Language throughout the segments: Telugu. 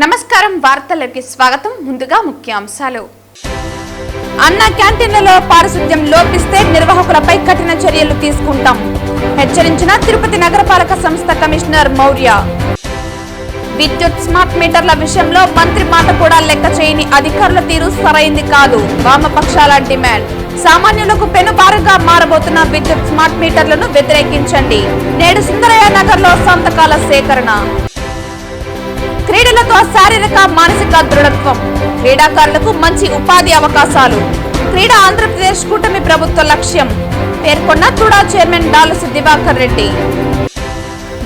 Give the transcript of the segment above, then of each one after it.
నమస్కారం వార్తలకు స్వాగతం ముందుగా ముఖ్యాంశాలు అన్న క్యాంటీన్లలో పారిశుధ్యం లోపిస్తే నిర్వాహకులపై కఠిన చర్యలు తీసుకుంటాం హెచ్చరించిన తిరుపతి నగరపాలక సంస్థ కమిషనర్ మౌర్య విద్యుత్ స్మార్ట్ మీటర్ల విషయంలో మంత్రి మాట కూడా లెక్క చేయని అధికారుల తీరు సరైంది కాదు వామపక్షాల డిమాండ్ సామాన్యులకు పెనుభారంగా మారబోతున్న విద్యుత్ స్మార్ట్ మీటర్లను వ్యతిరేకించండి నేడు సుందరయ్య నగర్ లో సంతకాల సేకరణ క్రీడలతో శారీరక మానసిక దృఢత్వం క్రీడాకారులకు మంచి ఉపాధి అవకాశాలు క్రీడా ఆంధ్రప్రదేశ్ కూటమి ప్రభుత్వ లక్ష్యం పేర్కొన్న తుడా చైర్మన్ డాలసు దివాకర్ రెడ్డి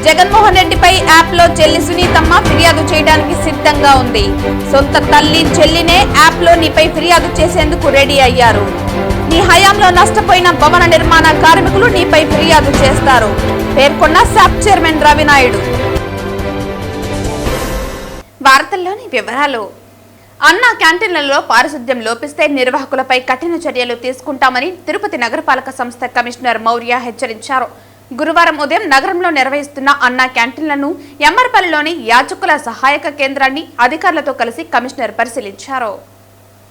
జగన్మోహన్ రెడ్డిపై యాప్ లో చెల్లి సునీతమ్మ ఫిర్యాదు చేయడానికి సిద్ధంగా ఉంది సొంత తల్లి చెల్లినే యాప్ లో నీపై ఫిర్యాదు చేసేందుకు రెడీ అయ్యారు నీ హయాంలో నష్టపోయిన భవన నిర్మాణ కార్మికులు నీపై ఫిర్యాదు చేస్తారు పేర్కొన్న శాప్ చైర్మన్ రవినాయుడు వార్తల్లోని వివరాలు అన్న క్యాంటీన్లలో పారిశుధ్యం లోపిస్తే నిర్వాహకులపై కఠిన చర్యలు తీసుకుంటామని తిరుపతి నగరపాలక సంస్థ కమిషనర్ మౌర్య హెచ్చరించారు గురువారం ఉదయం నగరంలో నిర్వహిస్తున్న అన్న క్యాంటీన్లను ఎమ్మర్పల్లిలోని యాచకుల సహాయక కేంద్రాన్ని అధికారులతో కలిసి కమిషనర్ పరిశీలించారు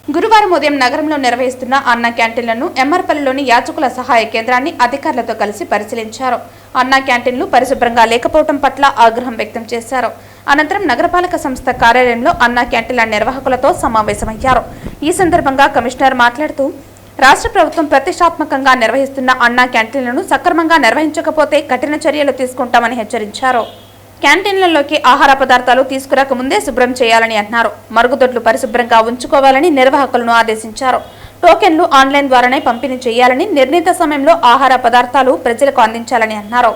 గురువారం ఉదయం నగరంలో నిర్వహిస్తున్న అన్న క్యాంటీన్లను ఎమ్మర్పల్లిలోని యాచకుల సహాయ కేంద్రాన్ని అధికారులతో కలిసి పరిశీలించారు అన్న క్యాంటీన్లు పరిశుభ్రంగా లేకపోవడం పట్ల ఆగ్రహం వ్యక్తం చేశారు అనంతరం నగరపాలక సంస్థ కార్యాలయంలో అన్న క్యాంటీన్ల నిర్వాహకులతో సమావేశమయ్యారు ఈ సందర్భంగా కమిషనర్ మాట్లాడుతూ రాష్ట్ర ప్రభుత్వం ప్రతిష్టాత్మకంగా నిర్వహిస్తున్న అన్న క్యాంటీన్లను సక్రమంగా నిర్వహించకపోతే కఠిన చర్యలు తీసుకుంటామని హెచ్చరించారు క్యాంటీన్లలోకి ఆహార పదార్థాలు తీసుకురాక ముందే శుభ్రం చేయాలని అన్నారు మరుగుదొడ్లు పరిశుభ్రంగా ఉంచుకోవాలని నిర్వాహకులను ఆదేశించారు టోకెన్లు ఆన్లైన్ ద్వారానే పంపిణీ చేయాలని నిర్ణీత సమయంలో ఆహార పదార్థాలు ప్రజలకు అందించాలని అన్నారు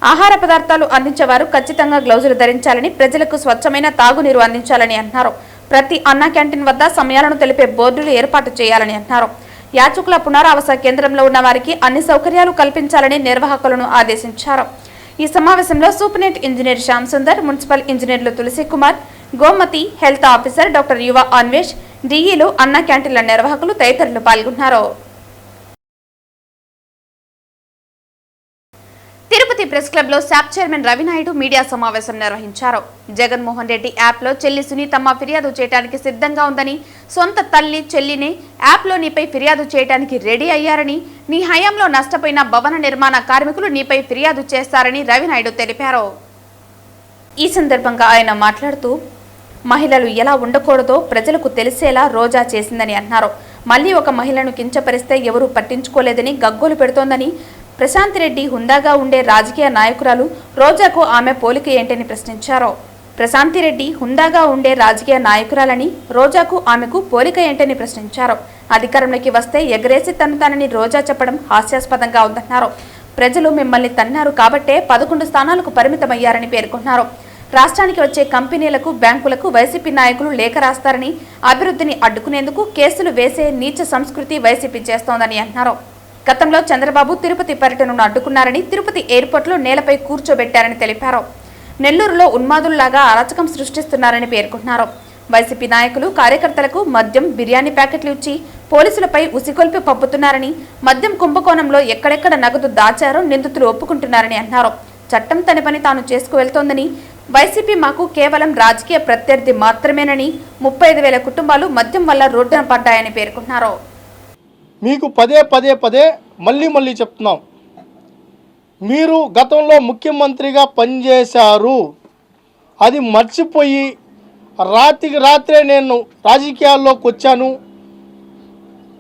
ఆహార పదార్థాలు అందించేవారు ఖచ్చితంగా గ్లౌజులు ధరించాలని ప్రజలకు స్వచ్ఛమైన తాగునీరు అందించాలని అన్నారు ప్రతి అన్న క్యాంటీన్ వద్ద సమయాలను తెలిపే బోర్డులు ఏర్పాటు చేయాలని అన్నారు యాచకుల పునరావాస కేంద్రంలో ఉన్న వారికి అన్ని సౌకర్యాలు కల్పించాలని నిర్వాహకులను ఆదేశించారు ఈ సమావేశంలో superintendent engineer Shyam Sundar municipal ఇంజనీర్లు Tulasi Kumar Gomathi health officer doctor Yuva Anvesh డిఈలు అన్న క్యాంటీన్ల నిర్వాహకులు తదితరులు పాల్గొన్నారు తిరుపతి ప్రెస్ క్లబ్ లో శాప్ చైర్మన్ రవినాయుడు మీడియా సమావేశం నిర్వహించారు జగన్మోహన్ రెడ్డి యాప్ లో చెల్లి సునీతమ్మ ఫిర్యాదు చేయడానికి సిద్ధంగా ఉందని సొంత తల్లి చెల్లిని యాప్ లో నీపై ఫిర్యాదు చేయడానికి రెడీ అయ్యారని నీ హయాంలో నష్టపోయిన భవన నిర్మాణ కార్మికులు నీపై ఫిర్యాదు చేస్తారని రవినాయుడు తెలిపారు ఈ సందర్భంగా ఆయన మాట్లాడుతూ మహిళలు ఎలా ఉండకూడదో ప్రజలకు తెలిసేలా రోజా చేసిందని అన్నారు మళ్లీ ఒక మహిళను కించపరిస్తే ఎవరూ పట్టించుకోలేదని గగ్గోలు పెడుతోందని ప్రశాంత్ రెడ్డి హుందాగా ఉండే రాజకీయ నాయకురాలు రోజాకు ఆమె పోలిక ఏంటని ప్రశ్నించారు ప్రశాంతి రెడ్డి హుందాగా ఉండే రాజకీయ నాయకురాలని రోజాకు ఆమెకు పోలిక ఏంటని ప్రశ్నించారు అధికారంలోకి వస్తే ఎగరేసి తన్నుతానని రోజా చెప్పడం హాస్యాస్పదంగా ఉందన్నారు ప్రజలు మిమ్మల్ని తన్నారు కాబట్టే 11 స్థానాలకు పరిమితమయ్యారని పేర్కొన్నారు రాష్ట్రానికి వచ్చే కంపెనీలకు బ్యాంకులకు వైసీపీ నాయకులు లేఖ రాస్తారని అభివృద్ధిని అడ్డుకునేందుకు కేసులు వేసే నీచ సంస్కృతి వైసీపీ చేస్తోందని అన్నారు గతంలో చంద్రబాబు తిరుపతి పర్యటనను అడ్డుకున్నారని తిరుపతి ఎయిర్పోర్ట్లో నేలపై కూర్చోబెట్టారని తెలిపారు నెల్లూరులో ఉన్మాదుల్లాగా అరాచకం సృష్టిస్తున్నారని పేర్కొన్నారు వైసీపీ నాయకులు కార్యకర్తలకు మద్యం బిర్యానీ ప్యాకెట్లు ఇచ్చి పోలీసులపై ఉసిగొల్పి పంపుతున్నారని మద్యం కుంభకోణంలో ఎక్కడెక్కడ నగదు దాచారో నిందితులు ఒప్పుకుంటున్నారని అన్నారు చట్టం తన పని తాను చేసుకువెళ్తోందని వైసీపీ మాకు కేవలం రాజకీయ ప్రత్యర్థి మాత్రమేనని 35,000 కుటుంబాలు మద్యం వల్ల రోడ్డున పడ్డాయని పేర్కొన్నారు మీకు పదే మళ్ళీ చెప్తున్నాం మీరు గతంలో ముఖ్యమంత్రిగా పనిచేశారు అది మర్చిపోయి రాత్రికి రాత్రే నేను రాజకీయాల్లోకి వచ్చాను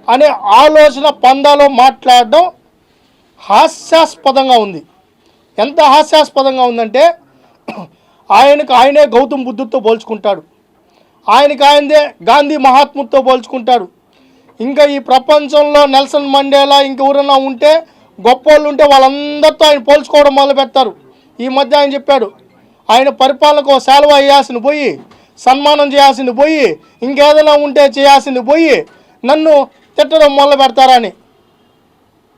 అనే ఆలోచన పందాలో మాట్లాడడం హాస్యాస్పదంగా ఉంది ఎంత హాస్యాస్పదంగా ఉందంటే ఆయనే గౌతమ్ బుద్ధుడితో పోల్చుకుంటాడు ఆయనదే గాంధీ మహాత్ముడితో పోల్చుకుంటాడు ఇంకా ఈ ప్రపంచంలో నెల్సన్ మండేలా ఇంకెవరైనా ఉంటే గొప్పోళ్ళు ఉంటే వాళ్ళందరితో ఆయన పోల్చుకోవడం మొదలు పెడతారు ఈ మధ్య ఆయన చెప్పాడు ఆయన పరిపాలనకు శాలువా వేయాల్సింది పోయి సన్మానం చేయాల్సింది పోయి ఇంకేదైనా ఉంటే చేయాల్సింది పోయి నన్ను తిట్టడం మొదలు పెడతారని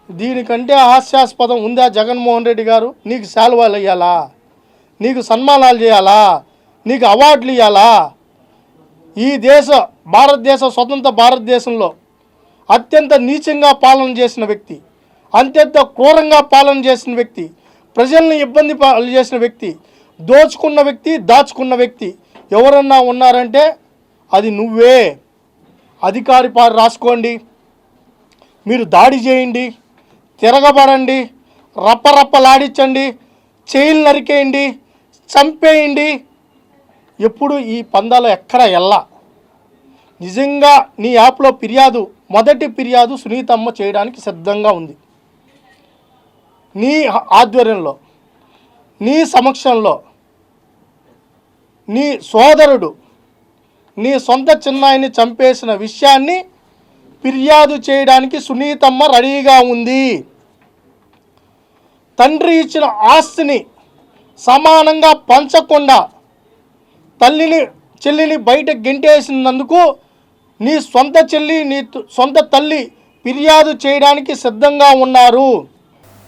దీనికంటే హాస్యాస్పదం ఉందా జగన్మోహన్ రెడ్డి గారు నీకు శాలువాలు ఇవ్వాలా నీకు సన్మానాలు చేయాలా నీకు అవార్డులు ఇవ్వాలా ఈ భారతదేశ స్వతంత్ర భారతదేశంలో అత్యంత నీచంగా పాలన చేసిన వ్యక్తి అత్యంత క్రూరంగా పాలన చేసిన వ్యక్తి ప్రజల్ని ఇబ్బంది చేసిన వ్యక్తి దోచుకున్న వ్యక్తి దాచుకున్న వ్యక్తి ఎవరన్నా ఉన్నారంటే అది నువ్వే. అధికారి పారు రాసుకోండి, మీరు దాడి చేయండి, తిరగబడండి, రప్పరప్పలాడించండి, చేయిలు నరికేయండి, చంపేయండి. ఎప్పుడు ఈ పందాలో ఎక్కడ ఎల్లా. నిజంగా నీ యాప్లో ఫిర్యాదు, మొదటి ఫిర్యాదు సునీతమ్మ చేయడానికి సిద్ధంగా ఉంది. నీ ఆధ్వర్యంలో, నీ సమక్షంలో, నీ సోదరుడు నీ సొంత చిన్నాయిని చంపేసిన విషయాన్ని ఫిర్యాదు చేయడానికి సునీతమ్మ రెడీగా ఉంది. తండ్రి ఇచ్చిన ఆస్తిని సమానంగా పంచకుండా తల్లిని చెల్లిని బయట గెంటేసినందుకు నీ సొంత చెల్లి, నీ సొంత తల్లి ఫిర్యాదు చేయడానికి సిద్ధంగా ఉన్నారు.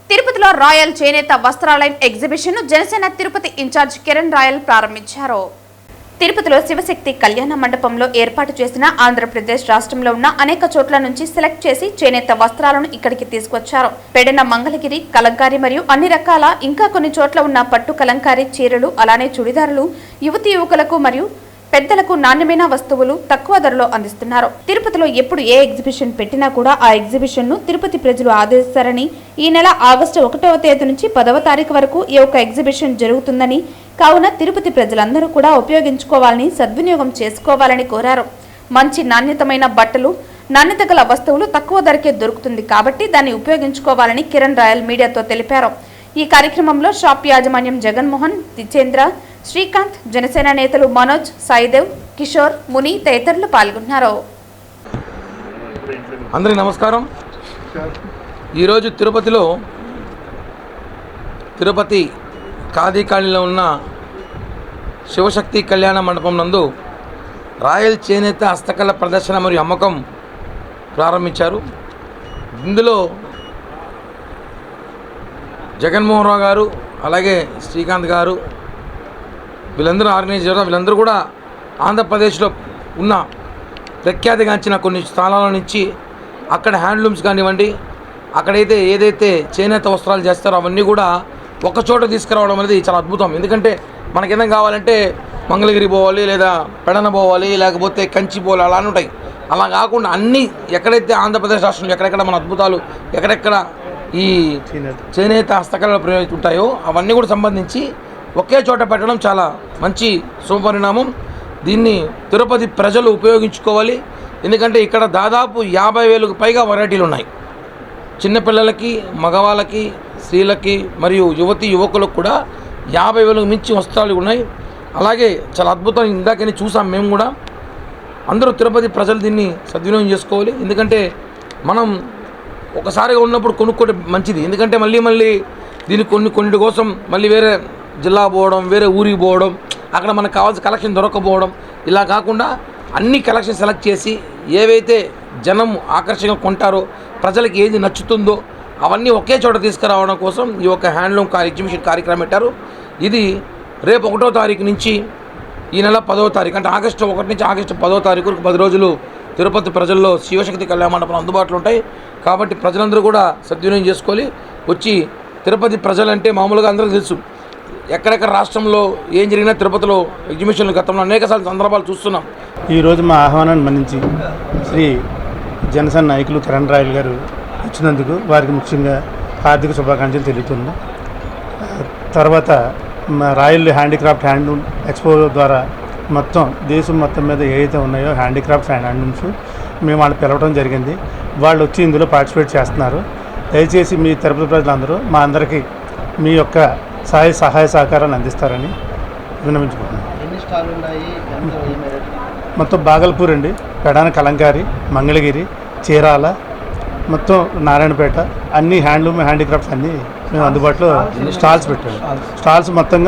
తిరుపతిలో రాయల్ చేనేత వస్త్రాలయం exhibition Janasena Tirupati in charge Kiran Royal ప్రారంభించారు. తిరుపతిలో శివశక్తి కళ్యాణ మండపంలో ఏర్పాటు చేసిన ఆంధ్రప్రదేశ్ రాష్ట్రంలో ఉన్న అనేక చోట్ల నుంచి సెలెక్ట్ చేసి చేనేత వస్త్రాలను ఇక్కడికి తీసుకొచ్చారు. పెడన మంగళగిరి కలంకారీ మరియు అన్ని రకాల ఇంకా కొన్ని చోట్ల ఉన్న పట్టు కలంకారీ చీరలు, అలానే చుడిదారులు యువతీ యువకులకు మరియు పెద్దలకు నాణ్యమైన వస్తువులు తక్కువ ధరలో అందిస్తున్నారు. తిరుపతిలో ఎప్పుడు ఏ ఎగ్జిబిషన్ పెట్టినా కూడా ఆ ఎగ్జిబిషన్ ను తిరుపతి ప్రజలు ఆదరిస్తారని, ఈ నెల ఆగస్టు 1వ తేదీ నుంచి 10వ తారీఖు వరకు ఈ యొక్క ఎగ్జిబిషన్ జరుగుతుందని, కావున తిరుపతి ప్రజలందరూ కూడా ఉపయోగించుకోవాలని, సద్వినియోగం చేసుకోవాలని కోరారు. మంచి నాణ్యతమైన బట్టలు, నాణ్యత గల వస్తువులు తక్కువ ధరకే దొరుకుతుంది కాబట్టి దాన్ని ఉపయోగించుకోవాలని కిరణ్ రాయల్ మీడియాతో తెలిపారు. ఈ కార్యక్రమంలో షాప్ యాజమాన్యం జగన్మోహన్, జితేంద్ర, శ్రీకాంత్, జనసేన నేతలు మనోజ్, సాయిదేవ్, కిషోర్, ముని తదితరులు పాల్గొన్నారు. అందరికీ నమస్కారం. ఈరోజు తిరుపతి ఖాదీ కాలనీలో ఉన్న శివశక్తి కళ్యాణ మండపం నందు రాయల్ చేనేత హస్తకళ ప్రదర్శన మరియు అమ్మకం ప్రారంభించారు. ఇందులో జగన్మోహన్ రావు గారు, అలాగే శ్రీకాంత్ గారు, వీళ్ళందరూ ఆర్గనైజ్ చేయడం, వీళ్ళందరూ కూడా ఆంధ్రప్రదేశ్లో ఉన్న ప్రఖ్యాతిగాంచిన కొన్ని స్థానాల నుంచి అక్కడ హ్యాండ్లూమ్స్ కానివ్వండి, అక్కడైతే ఏదైతే చేనేత వస్త్రాలు చేస్తారో అవన్నీ కూడా ఒక చోట తీసుకురావడం అనేది చాలా అద్భుతం. ఎందుకంటే మనకేదైనా కావాలంటే మంగళగిరి పోవాలి, లేదా పెడన పోవాలి, లేకపోతే కంచి పోవాలి, అలా ఉంటాయి. అలా కాకుండా అన్నీ ఎక్కడైతే ఆంధ్రప్రదేశ్ రాష్ట్రంలో ఎక్కడెక్కడ మన అద్భుతాలు, ఎక్కడెక్కడ ఈ చేనేత హస్తకళలు ఉంటాయో అవన్నీ కూడా సంబంధించి ఒకే చోట పెట్టడం చాలా మంచి శుభపరిణామం. దీన్ని తిరుపతి ప్రజలు ఉపయోగించుకోవాలి. ఎందుకంటే ఇక్కడ దాదాపు 50,000కు పైగా వెరైటీలు ఉన్నాయి. చిన్నపిల్లలకి, మగవాళ్ళకి, స్త్రీలకి మరియు యువకులకు కూడా 50,000కు మించి వస్త్రాలు ఉన్నాయి. అలాగే చాలా అద్భుతం. ఇందాకని చూసాం మేము కూడా. అందరూ తిరుపతి ప్రజలు దీన్ని సద్వినియోగం చేసుకోవాలి. ఎందుకంటే మనం ఒకసారిగా ఉన్నప్పుడు కొనుక్కోవడం మంచిది. ఎందుకంటే మళ్ళీ దీన్ని కొన్నిటి కోసం మళ్ళీ వేరే జిల్లా పోవడం, వేరే ఊరికి పోవడం, అక్కడ మనకు కావాల్సిన కలెక్షన్ దొరకపోవడం, ఇలా కాకుండా అన్ని కలెక్షన్ సెలెక్ట్ చేసి ఏవైతే జనం ఆకర్షణగా కొంటారో, ప్రజలకు ఏది నచ్చుతుందో అవన్నీ ఒకే చోట తీసుకురావడం కోసం ఈ యొక్క హ్యాండ్లూమ్ ఎగ్జిబిషన్ కార్యక్రమం పెట్టారు. ఇది రేపు 1వ తారీఖు నుంచి ఈ నెల 10వ తారీఖు, అంటే ఆగస్టు 1 నుంచి ఆగస్టు 10వ తారీఖు వరకు 10 రోజులు తిరుపతి ప్రజల్లో శివశక్తి కళ్యాణ మండపం అందుబాటులో ఉంటాయి. కాబట్టి ప్రజలందరూ కూడా సద్వినియోగం చేసుకోవాలి. వచ్చి తిరుపతి ప్రజలంటే మామూలుగా అందరికీ తెలుసు, ఎక్కడెక్కడ రాష్ట్రంలో ఏం జరిగినా తిరుపతిలో ఎగ్జిబిషన్లు గతంలో అనేక సందర్భాలు చూస్తున్నాం. ఈరోజు మా ఆహ్వానాన్ని మన్నించి శ్రీ జనసేన నాయకులు కిరణ్ రాయల్ గారు ఇచ్చినందుకు వారికి ముఖ్యంగా హార్దిక శుభాకాంక్షలు తెలుపుతున్నాం. తర్వాత రాయల్ హ్యాండీక్రాఫ్ట్ హ్యాండ్లూమ్ ఎక్స్పో ద్వారా మొత్తం దేశం మొత్తం మీద ఏవైతే ఉన్నాయో హ్యాండీక్రాఫ్ట్స్ అండ్ హ్యాండ్లూమ్స్ మేము వాళ్ళు పిలవడం జరిగింది. వాళ్ళు వచ్చి ఇందులో పార్టిసిపేట్ చేస్తున్నారు. దయచేసి మీ తిరుపతి ప్రజలందరూ మా అందరికీ మీ యొక్క సహాయ సహకారాలు అందిస్తారని విన్నవించుకుంటున్నాను. మొత్తం బాగల్పూర్ అండి, పెడాన కలంకారీ, మంగళగిరి, చీరాల, మొత్తం నారాయణపేట అన్ని హ్యాండ్లూమ్ హ్యాండీక్రాఫ్ట్స్ అన్నీ మేము అందుబాటులో స్టాల్స్ పెట్టాము. స్టాల్స్ మొత్తం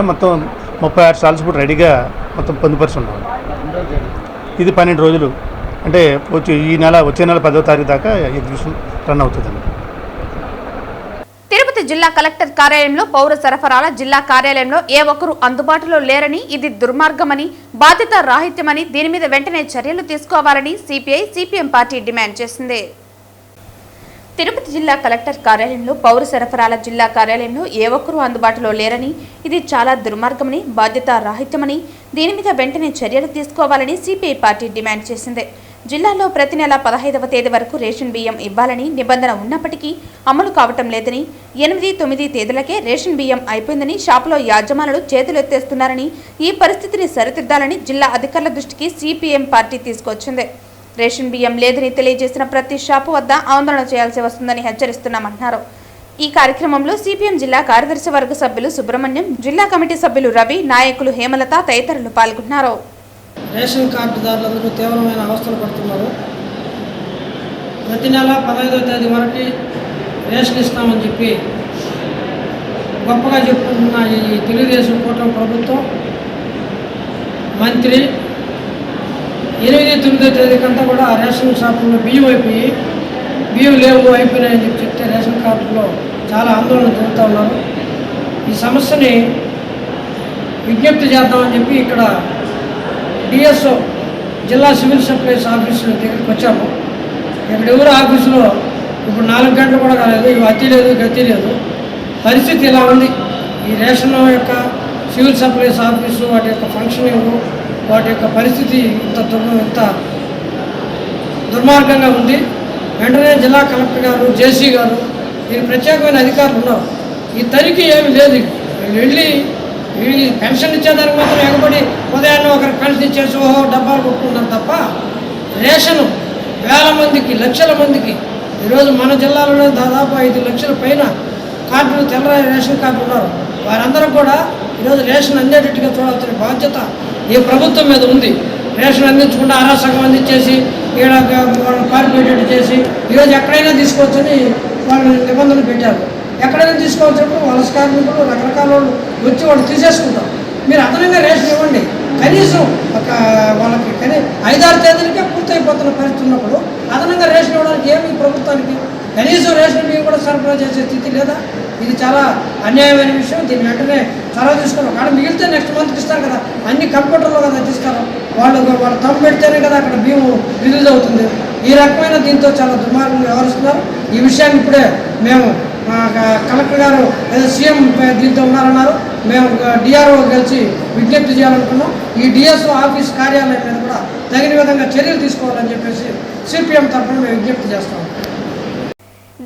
36 స్టాల్స్ ఇప్పుడు రెడీగా మొత్తం పొందుపరిచి ఉన్నాము. ఇది 12 రోజులు, అంటే వచ్చే నెల 10వ తారీఖు దాకా ఎగ్జిబిషన్ రన్ అవుతుందండి. తిరుపతి జిల్లా కలెక్టర్ కార్యాలయంలో పౌర సరఫరాల జిల్లా కార్యాలయంలో ఏ ఒక్కరూ అందుబాటులో లేరని, ఇది దుర్మార్గమని, బాధ్యత రాహిత్యమని, దీని మీద వెంటనే చర్యలు తీసుకోవాలని సిపిఐ, సిపిఎం పార్టీ డిమాండ్ చేసింది. తిరుపతి జిల్లా కలెక్టర్ కార్యాలయంలో పౌర సరఫరాల జిల్లా కార్యాలయంలో ఏ ఒక్కరూ అందుబాటులో లేరని, ఇది చాలా దుర్మార్గమని, బాధ్యతా రాహిత్యమని, దీని మీద వెంటనే చర్యలు తీసుకోవాలని సిపిఐ పార్టీ డిమాండ్ చేసింది. జిల్లాలో ప్రతి నెల 15వ తేదీ వరకు రేషన్ బియ్యం ఇవ్వాలని నిబంధన ఉన్నప్పటికీ అమలు కావటం లేదని, 8, 9 తేదీలకే రేషన్ బియ్యం అయిపోయిందని షాపులో యాజమానులు చేతులెత్తేస్తున్నారని, ఈ పరిస్థితిని సరిదిద్దాలని జిల్లా అధికారుల దృష్టికి సిపిఎం పార్టీ తీసుకొచ్చింది. రేషన్ బియ్యం లేదని తెలియజేసిన ప్రతి షాపు వద్ద ఆందోళన చేయాల్సి వస్తుందని హెచ్చరిస్తున్నామన్నారు. ఈ కార్యక్రమంలో సిపిఎం జిల్లా కార్యదర్శి వర్గ సభ్యులు సుబ్రహ్మణ్యం, జిల్లా కమిటీ సభ్యులు రవి, నాయకులు హేమలత తదితరులు పాల్గొన్నారు. రేషన్ కార్డుదారులందరూ తీవ్రమైన అవస్థలు పడుతున్నారు. ప్రతి నెల 15వ తేదీ వరకు రేషన్ ఇస్తామని చెప్పి గొప్పగా చెప్పుకుంటున్న ఈ తెలుగుదేశం కూటమి ప్రభుత్వం మంత్రి 8, 9 తేదీ కంటే కూడా రేషన్ షాపుల్లో బియ్యం అయిపోయి బియ్యం లేవు అయిపోయినాయని చెప్పి చెప్తే రేషన్ కార్డులో చాలా ఆందోళన జరుగుతూ ఉన్నారు. ఈ సమస్యని విజ్ఞప్తి చేద్దామని చెప్పి ఇక్కడ డిఎస్ఓ జిల్లా సివిల్ సప్లైస్ ఆఫీసు దగ్గరికి వచ్చాము. ఇక్కడ ఎవరు ఆఫీసులో ఇప్పుడు 4 గంటలు కూడా కాలేదు, ఇవి అతి లేదు గతి లేదు, పరిస్థితి ఇలా ఉంది. ఈ రేషన్ యొక్క సివిల్ సప్లైస్ ఆఫీసు వాటి యొక్క ఫంక్షనింగ్, వాటి యొక్క పరిస్థితి ఇంత దుర్మార్గంగా ఉంది. వెంటనే జిల్లా కలెక్టర్ గారు, జేసీ గారు, దీనికి ప్రత్యేకమైన అధికారులు ఉన్నారు. ఈ తనిఖీ ఏమి లేదు. వెళ్ళి పెన్షన్ ఇచ్చేదానికి మాత్రం ఎగబడి ఉదయాన్నే ఒకరికి పెన్షన్ ఇచ్చేసి డబ్బాలు కొట్టుకుంటాం తప్ప రేషను వేల మందికి, లక్షల మందికి, ఈరోజు మన జిల్లాలోనే దాదాపు 5 లక్షల పైన కార్డులు, తెల్లరాయి రేషన్ కార్డులు ఉన్నారు. వారందరూ కూడా ఈరోజు రేషన్ అందేటట్టుగా చూడాల్సిన బాధ్యత ఈ ప్రభుత్వం మీద ఉంది. రేషన్ అందించకుండా అరాసగం అందించేసి ఈడ వాళ్ళు పారిపోయేటట్టు చేసి ఈరోజు ఎక్కడైనా తీసుకోవచ్చని వాళ్ళు నిబంధనలు పెట్టారు. ఎక్కడైనా తీసుకోవచ్చినప్పుడు వలస కార్మికులు, రకరకాల వాళ్ళు వచ్చి వాళ్ళు తీసేసుకుంటారు. మీరు అదనంగా రేషన్ ఇవ్వండి. కనీసం వాళ్ళకి 5-6 తేదీలకే పూర్తయిపోతున్న పరిస్థితి ఉన్నప్పుడు అదనంగా రేషన్ ఇవ్వడానికి ఏమి ప్రభుత్వానికి? కనీసం రేషన్ బియ్యం కూడా సరఫరా చేసే స్థితి లేదా? ఇది చాలా అన్యాయమైన విషయం. దీన్ని వెంటనే చొరవ తీసుకున్నాం. కానీ మిగిలితే నెక్స్ట్ మంత్కి ఇస్తారు కదా, అన్ని కంప్యూటర్లో కదా తీస్తారు. వాళ్ళు తమ్ము పెడితేనే కదా అక్కడ బియ్యం రిలీజ్ అవుతుంది. ఈ రకమైన దీంతో చాలా దుర్మార్గంగా వ్యవహరిస్తున్నారు. ఈ విషయాన్ని ఇప్పుడే మేము కలెక్టర్ గారు లేదా సీఎం దీంతో ఉన్నారన్నారు. మేము డిఆర్ఓ కలిసి విజ్ఞప్తి చేయాలనుకున్నాం. ఈ డిఎస్ఓ ఆఫీస్ కార్యాలయం మీద కూడా తగిన విధంగా చర్యలు తీసుకోవాలని చెప్పేసి సిపిఎం తరఫున మేము విజ్ఞప్తి చేస్తాం.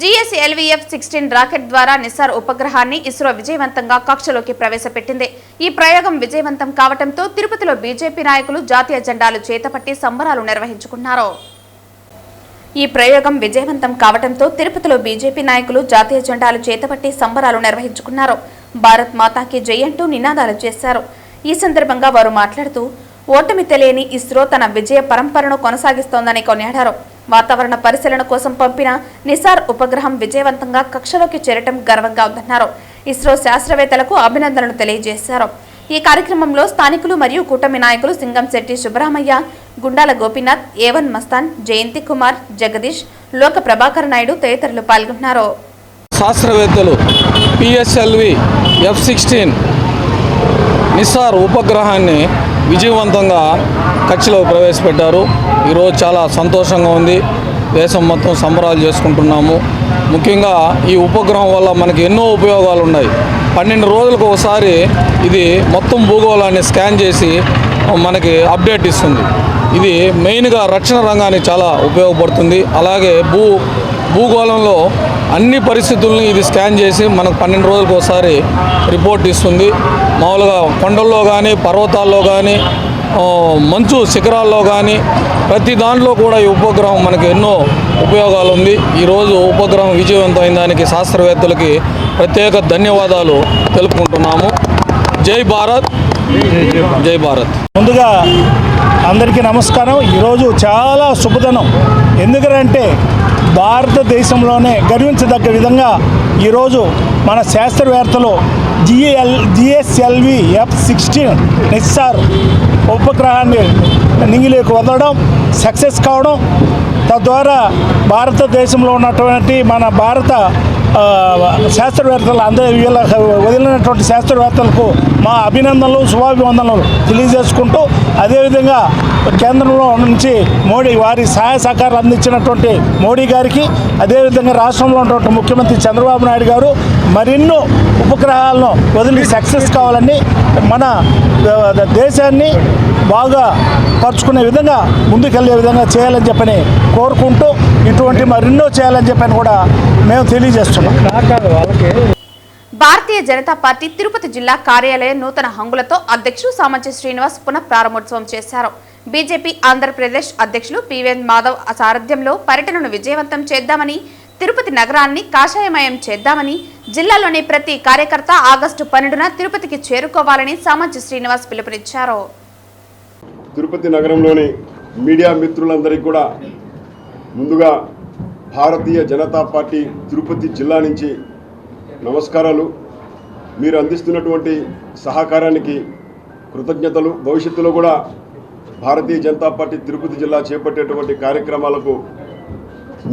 GSLV-F-16 రాకెట్ ద్వారా నిసార్ ఉపగ్రహాన్ని ఇస్రో విజయవంతంగా కక్షలోకి ప్రవేశపెట్టింది. ఈ ప్రయోగం విజయవంతం కావడంతో తిరుపతిలో బీజేపీ నాయకులు జాతీయ జెండాలు చేతపట్టి సంబరాలు నిర్వహించుకున్నారు. భారత్ మాతాకి జై అంటూ నినాదాలు చేశారు. ఈ సందర్భంగా వారు మాట్లాడుతూ ఓటమి తెలియని ఇస్రో తన విజయ పరంపరను కొనసాగిస్తోందని కొనియాడారు. వాతావరణ పరిశీలన కోసం పంపిన నిసార్ ఉపగ్రహం విజయవంతంగా కక్షలోకి చేరటం గర్వంగా ఉందన్నారు. ఇస్రో శాస్త్రవేత్తలకు అభినందనలు తెలియజేశారు. ఈ కార్యక్రమంలో స్థానికులు మరియు కూటమి నాయకులు సింగంశెట్టి సుబ్బరామయ్య, గుండాల గోపీనాథ్, ఏవన్ మస్తాన్, జయంతి కుమార్, జగదీష్, లోక ప్రభాకర్ నాయుడు తదితరులు పాల్గొన్నారు. శాస్త్రవేత్తలు PSLV-F-16 నిసార్ ఉపగ్రహాన్ని విజయవంతంగా కక్షలో ప్రవేశపెట్టారు. ఈరోజు చాలా సంతోషంగా ఉంది. దేశం మొత్తం సంబరాలు చేసుకుంటున్నాము. ముఖ్యంగా ఈ ఉపగ్రహం వల్ల మనకి ఎన్నో ఉపయోగాలు ఉన్నాయి. 12 రోజులకు ఒకసారి ఇది మొత్తం భూగోళాన్ని స్కాన్ చేసి మనకి అప్డేట్ ఇస్తుంది. ఇది మెయిన్గా రక్షణ రంగానికి చాలా ఉపయోగపడుతుంది. అలాగే భూగోళంలో అన్ని పరిస్థితుల్ని ఇది స్కాన్ చేసి మనకు 12 రోజులకు ఒకసారి రిపోర్ట్ ఇస్తుంది. మామూలుగా కొండల్లో కానీ, పర్వతాల్లో కానీ, మంచు శిఖరాల్లో కానీ ప్రతి దాంట్లో కూడా ఈ ఉపగ్రహం మనకి ఎన్నో ఉపయోగాలు ఉంది. ఈరోజు ఉపగ్రహం విజయవంతమైన దానికి శాస్త్రవేత్తలకి ప్రత్యేక ధన్యవాదాలు తెలుపుకుంటున్నాము. జై భారత్, జై భారత్. ముందుగా అందరికీ నమస్కారం. ఈరోజు చాలా శుభదినం. ఎందుకంటే భారతదేశంలోనే గర్వించదగ్గ విధంగా ఈరోజు మన శాస్త్రవేత్తలు GSLV-F-16 నిస్సార్ ఉపగ్రహాన్ని నింగిలోకి వదలడం సక్సెస్ కావడం, తద్వారా భారతదేశంలో ఉన్నటువంటి మన భారత శాస్త్రవేత్తలు అందరూ వదిలినటువంటి శాస్త్రవేత్తలకు మా అభినందనలు, శుభాభివందనలు తెలియజేసుకుంటూ అదేవిధంగా కేంద్రంలో నుంచి మోడీ వారి సహాయ సహకారాలు అందించినటువంటి మోడీ గారికి, అదేవిధంగా రాష్ట్రంలో ఉన్నటువంటి ముఖ్యమంత్రి చంద్రబాబు నాయుడు గారు మరెన్నో ఉపగ్రహాలను వదిలి సక్సెస్ కావాలని, మన దేశాన్ని బాగా పరుచుకునే విధంగా ముందుకెళ్ళే విధంగా చేయాలని చెప్పని కోరుకుంటూ ఇటువంటి మరెన్నో చేయాలని చెప్పని కూడా మేము తెలియజేస్తున్నాం. భారతీయ జనతా పార్టీ తిరుపతి జిల్లా కార్యాలయం నూతన హంగులతో అధ్యక్షుడు సామంచి శ్రీనివాస్ పునః ప్రారంభోత్సవం చేశారు. బీజేపీ ఆంధ్రప్రదేశ్ అధ్యక్షులు పివిఎన్ మాధవ్ సారథ్యంలో పర్యటనను విజయవంతం చేద్దామని, తిరుపతి నగరాన్ని కాషాయమయం చేద్దామని, జిల్లాలోని ప్రతి కార్యకర్త ఆగస్టు 12న తిరుపతికి చేరుకోవాలని సామంచి శ్రీనివాస్ పిలుపునిచ్చారు. తిరుపతి నగరంలోని మీడియా మిత్రులందరికీ కూడా ముందుగా భారతీయ జనతా పార్టీ తిరుపతి జిల్లా నుంచి నమస్కారాలు. మీరు అందిస్తున్నటువంటి సహకారానికి కృతజ్ఞతలు. భవిష్యత్తులో కూడా భారతీయ జనతా పార్టీ తిరుపతి జిల్లా చేపట్టేటువంటి కార్యక్రమాలకు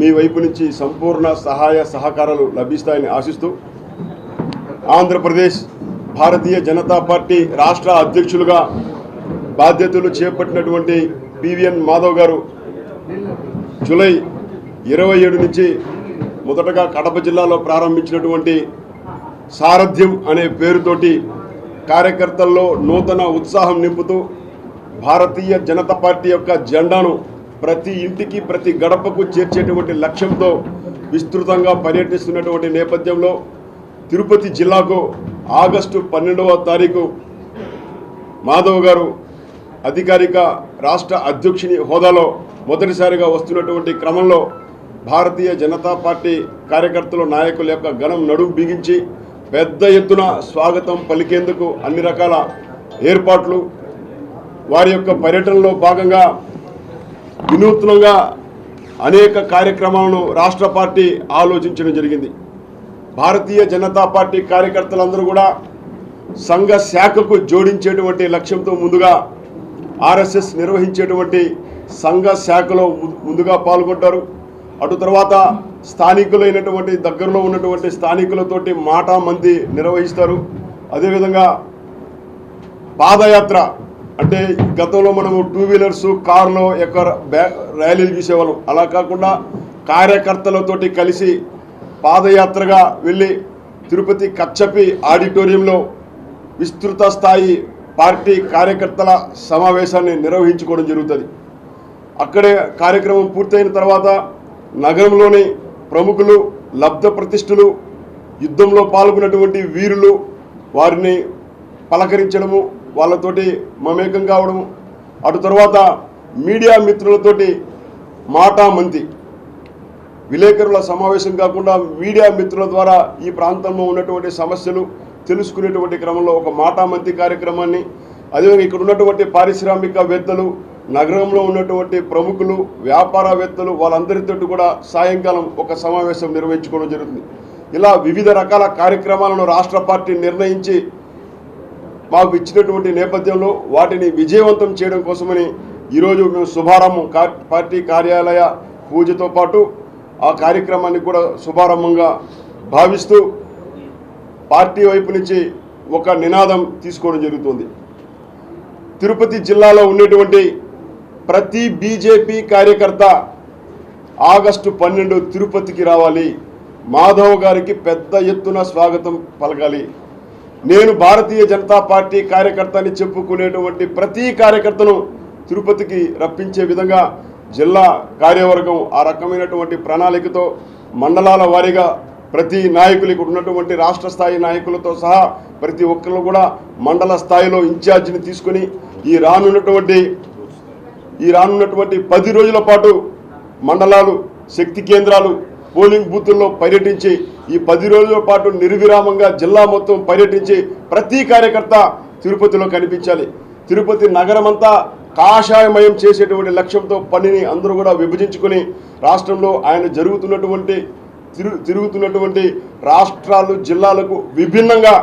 మీ వైపు నుంచి సంపూర్ణ సహాయ సహకారాలు లభిస్తాయని ఆశిస్తూ, ఆంధ్రప్రదేశ్ భారతీయ జనతా పార్టీ రాష్ట్ర అధ్యక్షులుగా బాధ్యతలు చేపట్టినటువంటి పివిఎన్ మాధవ్ గారు జూలై 27 నుంచి మొదటగా కడప జిల్లాలో ప్రారంభించినటువంటి సారథ్యం అనే పేరుతోటి కార్యకర్తల్లో నూతన ఉత్సాహం నింపుతూ భారతీయ జనతా పార్టీ యొక్క జెండాను ప్రతి ఇంటికి, ప్రతి గడపకు చేర్చేటువంటి లక్ష్యంతో విస్తృతంగా పర్యటిస్తున్నటువంటి నేపథ్యంలో తిరుపతి జిల్లాకు ఆగస్టు 12వ తారీఖు మాధవ్ గారు అధికారిక రాష్ట్ర అధ్యక్షుని హోదాలో మొదటిసారిగా వస్తున్నటువంటి క్రమంలో భారతీయ జనతా పార్టీ కార్యకర్తలు, నాయకుల యొక్క గణం నడుము బిగించి పెద్ద ఎత్తున స్వాగతం పలికేందుకు అన్ని రకాల ఏర్పాట్లు, వారి యొక్క పర్యటనలో భాగంగా వినూత్నంగా అనేక కార్యక్రమాలను రాష్ట్ర పార్టీ ఆలోచించడం జరిగింది. భారతీయ జనతా పార్టీ కార్యకర్తలందరూ కూడా సంఘ శాఖకు జోడించేటువంటి లక్ష్యంతో ముందుగా ఆర్ఎస్ఎస్ నిర్వహించేటువంటి సంఘ శాఖలో ముందుగా పాల్గొంటారు. అటు తర్వాత స్థానికులైనటువంటి దగ్గరలో ఉన్నటువంటి స్థానికులతోటి మాటా మంది నిర్వహిస్తారు. అదేవిధంగా పాదయాత్ర అంటే గతంలో మనము 2 వీలర్స్, కార్లో ర్యాలీలు చూసేవాళ్ళం. అలా కాకుండా కార్యకర్తలతోటి కలిసి పాదయాత్రగా వెళ్ళి తిరుపతి కచ్చపి ఆడిటోరియంలో విస్తృత స్థాయి పార్టీ కార్యకర్తల సమావేశాన్ని నిర్వహించుకోవడం జరుగుతుంది. అక్కడే కార్యక్రమం పూర్తయిన తర్వాత నగరంలోని ప్రముఖులు, లబ్ధ ప్రతిష్ఠులు, యుద్ధంలో పాల్గొన్నటువంటి వీరులు, వారిని పలకరించడము, వాళ్ళతోటి మమేకం కావడము, అటు తర్వాత మీడియా మిత్రులతోటి మాటామంతి విలేకరుల సమావేశం కాకుండా మీడియా మిత్రుల ద్వారా ఈ ప్రాంతంలో ఉన్నటువంటి సమస్యలు తెలుసుకునేటువంటి క్రమంలో ఒక మాటామంతి కార్యక్రమాన్ని, అదేవిధంగా ఇక్కడ ఉన్నటువంటి పారిశ్రామికవేత్తలు, నగరంలో ఉన్నటువంటి ప్రముఖులు, వ్యాపారవేత్తలు, వాళ్ళందరితో కూడా సాయంకాలం ఒక సమావేశం నిర్వహించుకోవడం జరుగుతుంది. ఇలా వివిధ రకాల కార్యక్రమాలను రాష్ట్ర పార్టీ నిర్ణయించి మాకు ఇచ్చినటువంటి నేపథ్యంలో వాటిని విజయవంతం చేయడం కోసమని ఈరోజు మేము శుభారంభం పార్టీ కార్యాలయ పూజతో పాటు ఆ కార్యక్రమాన్ని కూడా శుభారంభంగా భావిస్తూ పార్టీ వైపు నుంచి ఒక నినాదం తీసుకోవడం జరుగుతుంది. తిరుపతి జిల్లాలో ఉన్నటువంటి ప్రతి బీజేపీ కార్యకర్త ఆగస్టు 12 తిరుపతికి రావాలి, మాధవ్ గారికి పెద్ద ఎత్తున స్వాగతం పలకాలి. నేను భారతీయ జనతా పార్టీ కార్యకర్తని చెప్పుకునేటువంటి ప్రతి కార్యకర్తను తిరుపతికి రప్పించే విధంగా జిల్లా కార్యవర్గం ఆ రకమైనటువంటి ప్రణాళికతో మండలాల వారీగా ప్రతి నాయకులకు ఉన్నటువంటి రాష్ట్ర స్థాయి నాయకులతో సహా ప్రతి ఒక్కరు కూడా మండల స్థాయిలో ఇన్ఛార్జిని తీసుకొని ఈ రానున్నటువంటి 10 రోజుల పాటు మండలాలు, శక్తి కేంద్రాలు, పోలింగ్ బూతుల్లో పర్యటించి ఈ 10 రోజుల పాటు నిర్విరామంగా జిల్లా మొత్తం పర్యటించి ప్రతి కార్యకర్త తిరుపతిలో కనిపించాలి. తిరుపతి నగరమంతా కాషాయమయం చేసేటువంటి లక్ష్యంతో పనిని అందరూ కూడా విభజించుకొని రాష్ట్రంలో ఆయన తిరుగుతున్నటువంటి రాష్ట్రాలు, జిల్లాలకు విభిన్నంగా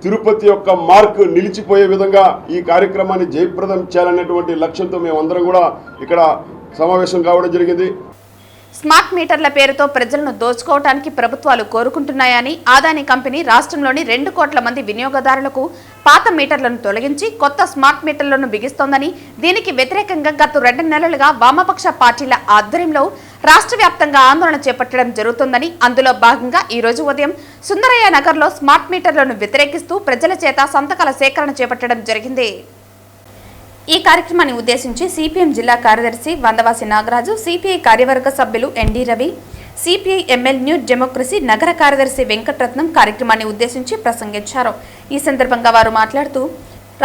తిరుపతి యొక్క మార్కు నిలిచిపోయే విధంగా ఈ కార్యక్రమాన్ని జయప్రదం చేయాలనేటువంటి లక్ష్యంతో మేమందరం కూడా ఇక్కడ సమావేశం కావడం జరిగింది. స్మార్ట్ మీటర్ల పేరుతో ప్రజలను దోచుకోవడానికి ప్రభుత్వాలు కోరుకుంటున్నాయని అదానీ కంపెనీ రాష్ట్రంలోని 2 కోట్ల మంది వినియోగదారులకు పాత మీటర్లను తొలగించి కొత్త స్మార్ట్ మీటర్లను బిగిస్తోందని, దీనికి వ్యతిరేకంగా గత 2 నెలలుగా వామపక్ష పార్టీల ఆధ్వర్యంలో రాష్ట్ర వ్యాప్తంగా ఆందోళన చేపట్టడం జరుగుతోందని, అందులో భాగంగా ఈ రోజు ఉదయం సుందరయ్య నగర్లో స్మార్ట్ మీటర్లను వ్యతిరేకిస్తూ ప్రజల చేత సంతకాల సేకరణ చేపట్టడం జరిగింది. ఈ కార్యక్రమాన్ని ఉద్దేశించి సిపిఎం జిల్లా కార్యదర్శి వందవాసి నాగరాజు, సిపిఐ కార్యవర్గ సభ్యులు N D Ravi, CPI ML New Democracy నగర కార్యదర్శి వెంకటరత్నం కార్యక్రమాన్ని ఉద్దేశించి ప్రసంగించారు. ఈ సందర్భంగా వారు మాట్లాడుతూ,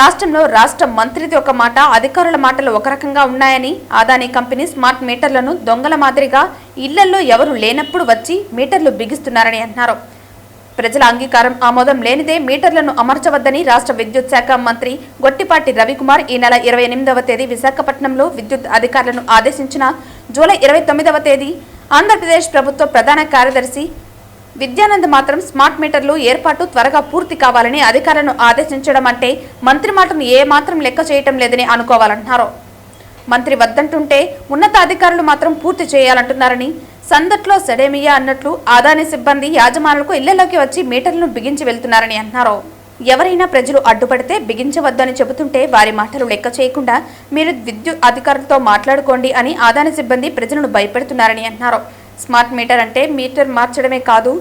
రాష్ట్రంలో రాష్ట్ర మంత్రిది ఒక మాట, అధికారుల మాటలు ఒక రకంగా ఉన్నాయని, అదానీ కంపెనీ స్మార్ట్ మీటర్లను దొంగల మాదిరిగా ఇళ్లలో ఎవరు లేనప్పుడు వచ్చి మీటర్లు బిగిస్తున్నారని అన్నారు. ప్రజల అంగీకారం ఆమోదం లేనిదే మీటర్లను అమర్చవద్దని రాష్ట్ర విద్యుత్ శాఖ మంత్రి గొట్టిపాటి రవికుమార్ ఈ నెల 28వ తేదీ విశాఖపట్నంలో విద్యుత్ అధికారులను ఆదేశించిన, జూలై 29వ తేదీ ఆంధ్రప్రదేశ్ ప్రభుత్వ ప్రధాన కార్యదర్శి విద్యానంద్ మాత్రం స్మార్ట్ మీటర్లు ఏర్పాటు త్వరగా పూర్తి కావాలని అధికారులను ఆదేశించడం అంటే మంత్రి మాటను ఏ మాత్రం లెక్క చేయటం లేదని అనుకోవాలన్నారు. మంత్రి వద్దంటుంటే ఉన్నతాధికారులు మాత్రం పూర్తి చేయాలంటున్నారని, సందట్లో సెడేమియా అన్నట్లు అదానీ సిబ్బంది యాజమానులకు ఇళ్లలోకి వచ్చి మీటర్లను బిగించి వెళ్తున్నారని అన్నారు. ఎవరైనా ప్రజలు అడ్డుపడితే బిగించవద్దని చెబుతుంటే వారి మాటలు లెక్క చేయకుండా మీరు విద్యుత్ అధికారులతో మాట్లాడుకోండి అని అదానీ సిబ్బంది ప్రజలను భయపెడుతున్నారని అన్నారు. స్మార్ట్ మీటర్ అంటే మీటర్ మార్చడమే కాదు,